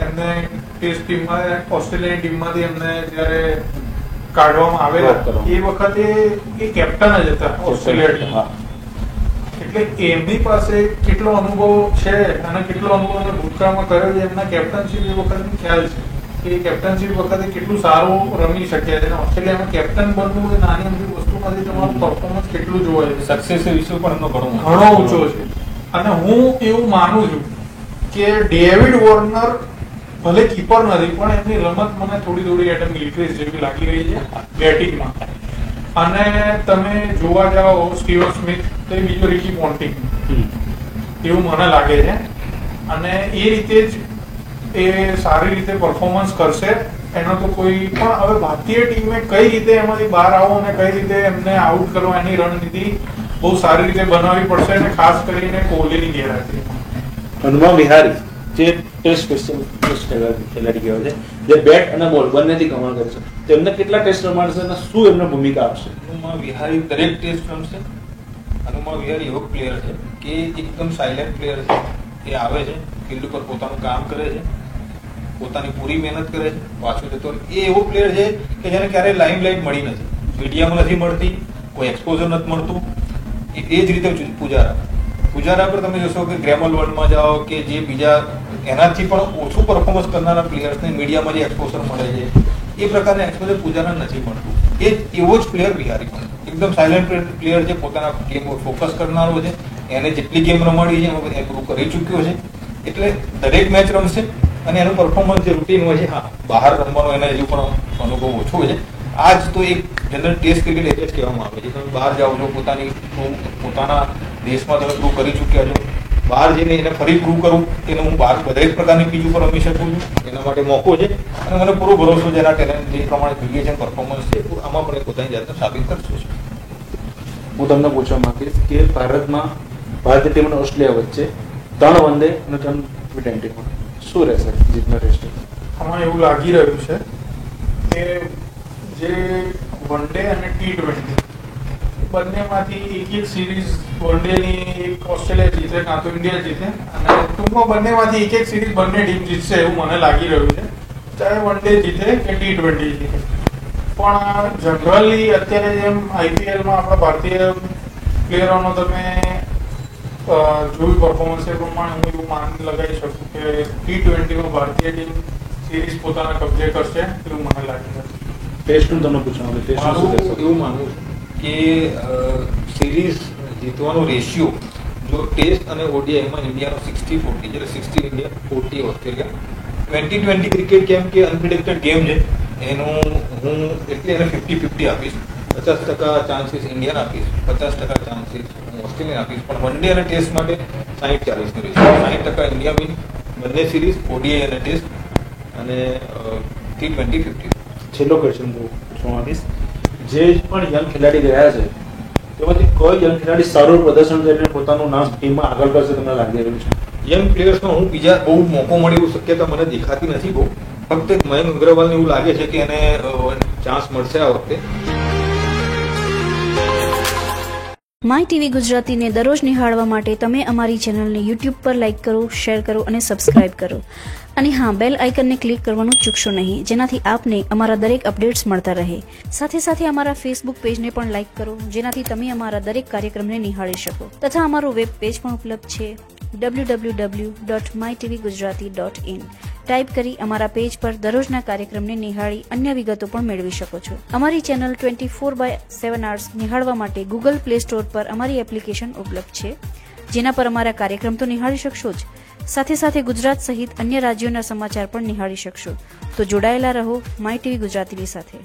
એમને ટેસ્ટ ટીમમાં ઓસ્ટ્રેલિયાની ટીમમાંથી એમને જ્યારે કાઢવામાં આવેલા એ વખતે એ કેપ્ટન જ હતા ઓસ્ટ્રેલિયા ટીમમાં. એટલે એમની પાસે કેટલો અનુભવ છે અને કેટલો અનુભવ ભૂતકાળમાં કર્યો છે, એમના કેપ્ટનશીપ એ વખતે ખ્યાલ છે કે કેપ્ટનશીપ વખતે કેટલું સારું રમી શક્યા છે. ઓસ્ટ્રેલિયામાં કેપ્ટન બનવું એ નાની અમથી વસ્તુમાંથી તમારું પરફોર્મન્સ કેટલું જોવાય છે, સક્સેસ વિશે પણ એમનો ઘણો ઊંચો છે. અને હું એવું માનું છું કે ડેવિડ વોર્નર ભલે કીપર નથી પણ એમની રમત મને થોડી એટમ ગિલક્રિસ્ટ જેવી લાગી રહી છે બેટિંગમાં. અને તમે જોવા જાઓ સ્ટીવન સ્મિથ તો એ બીજો રિકી પોન્ટિંગ એવું મને લાગે છે. અને એ રીતે જ એ સારી રીતે પરફોર્મન્સ કરશે એનો તો કોઈ પણ. હવે ભારતીય ટીમે કઈ રીતે એમાંથી બહાર આવો અને કઈ રીતે એમને આઉટ કરવા એની રણનીતિ બહુ સારી રીતે બનાવવી પડશે, અને ખાસ કરીને કોહલીની ગેરહાજરી. હનુમા વિહારી જે ટેસ્ટ ખેલાડી કહેવાય છે, જે બેટ અને બોલ બંનેથી કમાલ કરે છે, તેમને કેટલા ટેસ્ટ રમાડશે અને શું એમને ભૂમિકા આપશે? હનુમા વિહારી દરેક ટેસ્ટ રમશે. હનુમા વિહારી એવો પ્લેયર છે કે એકદમ સાયલેન્ટ પ્લેયર છે. એ આવે છે ફિલ્ડ પર પોતાનું કામ કરે છે, પોતાની પૂરી મહેનત કરે છે, પાછું જતો. એ એવો પ્લેયર છે કે જેને ક્યારેય લાઇમલાઇટ મળી નથી, મીડિયામાં નથી મળતી, કોઈ એક્સપોઝર નથી મળતું. એ જ રીતે પુજારા પર તમે જોશો કે ગ્રેમલ વર્લ્ડમાં જાઓ કે જે બીજા એનાથી પણ ઓછું પરફોર્મન્સ કરનારા પ્લેયર્સને મીડિયામાં જે એક્સપોઝર મળે છે એ પ્રકારના એક્સપોઝર પુજારા નથી મળતું. એ એવો જ પ્લેયર વિહારી પણ એકદમ સાયલેન્ટ પ્લેયર છે, પોતાના ગેમ પર ફોકસ કરનારો છે. એને જેટલી ગેમ રમાડી છે એ પૂરું કરી ચૂક્યો છે. એટલે દરેક મેચ રમશે અને એનું પરફોર્મન્સ જે રૂટીન હોય છે, હા બહાર રમવાનો એને હજુ પણ અનુભવ ઓછો છે. આ જ તો એક જનરલ ટેસ્ટ ક્રિકેટ એટલે જ કહેવામાં આવે છે. તમે બહાર જાઓ છો, પોતાના દેશમાં તમે પ્રૂવ કરી ચૂક્યા છો, બહાર જઈને એને ફરી પ્રૂવ કરું એને હું બહાર દરેક પ્રકારની પીચ ઉપર રમી શકું છું, એના માટે મોકો છે. અને મને પૂરો ભરોસો છે એના ટેલેન્ટ જે પ્રમાણે જોઈએ છે પરફોર્મન્સ છે આમાં પણ પોતાની જાતને સાબિત કરશે. હું તમને પૂછવા માંગીશ કે ભારતમાં ભારતીય ટીમ અને ઓસ્ટ્રેલિયા વચ્ચે 3 વન ડે અને 3 T20 શું રહેશે જીતના ટેસ્ટ? આમાં એવું લાગી રહ્યું છે કે જે વન ડે અને T20 બંનેમાંથી એક સિરીઝ વન ડેની એક ઓસ્ટ્રેલિયા જીતે કાં તો ઇન્ડિયા જીતે, અને ટૂંકમાં બંનેમાંથી એક સિરીઝ બંને ટીમ જીતશે એવું મને લાગી રહ્યું છે, ચાહે વન ડે જીતે કે T20 જીતે. પણ જનરલી અત્યારે જેમ IPLમાં આપણા ભારતીય પ્લેયરોનો તમે જોયું પરફોર્મન્સ એ પ્રમાણે હું એવું માન લગાવી શકું કે T20માં ભારતીય ટીમ સિરીઝ પોતાના કબજે કરશે એવું મને લાગે છે. ટેસ્ટનું તમને પૂછવાનું એવું માનવું કે સિરીઝ જીતવાનો રેશિયો જો ટેસ્ટ અને ODIમાં ઇન્ડિયાનો 60-40 એટલે 60 ઇન્ડિયા 40 ઓસ્ટ્રેલિયા. 2020 ક્રિકેટ કેમ કે અનપ્રિડિક્ટેડ ગેમ છે એનું હું એટલે એને 50-50 આપીશ. 50% ચાન્સીસ ઇન્ડિયન આપીશ, 50% ચાન્સીસ હું ઓસ્ટ્રેલિયન આપીશ. પણ વન ડે અને ટેસ્ટ માટે 60-40 નો રેશિયો. 60% ઇન્ડિયા વિન બંને સિરીઝ ODI અને ટેસ્ટ, અને T20 50. છેલ્લો ક્વેશ્ચન પૂછવા માંગીશ, જે પણ યંગ ખેલાડી ગયા છે તેમાંથી કોઈ યંગ ખેલાડી સારું પ્રદર્શન કરીને પોતાનું નામ ટીમમાં આગળ કરશે તમને લાગી રહ્યું છે? યંગ પ્લેયર્સમાં હું બીજા બહુ મોકો મળે એવું શક્યતા મને દેખાતી નથી બહુ. ફક્ત મયંક અગ્રવાલને એવું લાગે છે કે એને ચાન્સ મળશે આ વખતે. માય ટીવી ગુજરાતીને દરરોજ નિહાળવા માટે તમે અમારી ચેનલને YouTube પર લાઇક કરો, શેર કરો અને સબસ્ક્રાઇબ કરો. અને હા, બેલ આઇકનને ક્લિક કરવાનું ચૂકશો નહીં, જેનાથી આપને અમારા દરેક અપડેટ્સ મળતા રહે. સાથે સાથે અમારા ફેસબુક પેજને પણ લાઇક કરો, જેનાથી તમે અમારા દરેક કાર્યક્રમને નિહાળી શકો. તથા અમારું વેબ પેજ પણ ઉપલબ્ધ છે www.mytvgujarati.in. ટાઈપ કરી અમારા પેજ પર દરરોજના કાર્યક્રમને નિહાળી અન્ય વિગતો પણ મેળવી શકો છો. અમારી ચેનલ 24/7 hours નિહાળવા માટે ગૂગલ પ્લે સ્ટોર પર અમારી એપ્લિકેશન ઉપલબ્ધ છે, જેના પર અમારા કાર્યક્રમ તો નિહાળી શકશો જ, સાથે સાથે ગુજરાત સહિત અન્ય રાજ્યોના સમાચાર પણ નિહાળી શકશો. તો જોડાયેલા રહો માય ટીવી ગુજરાતીની સાથે.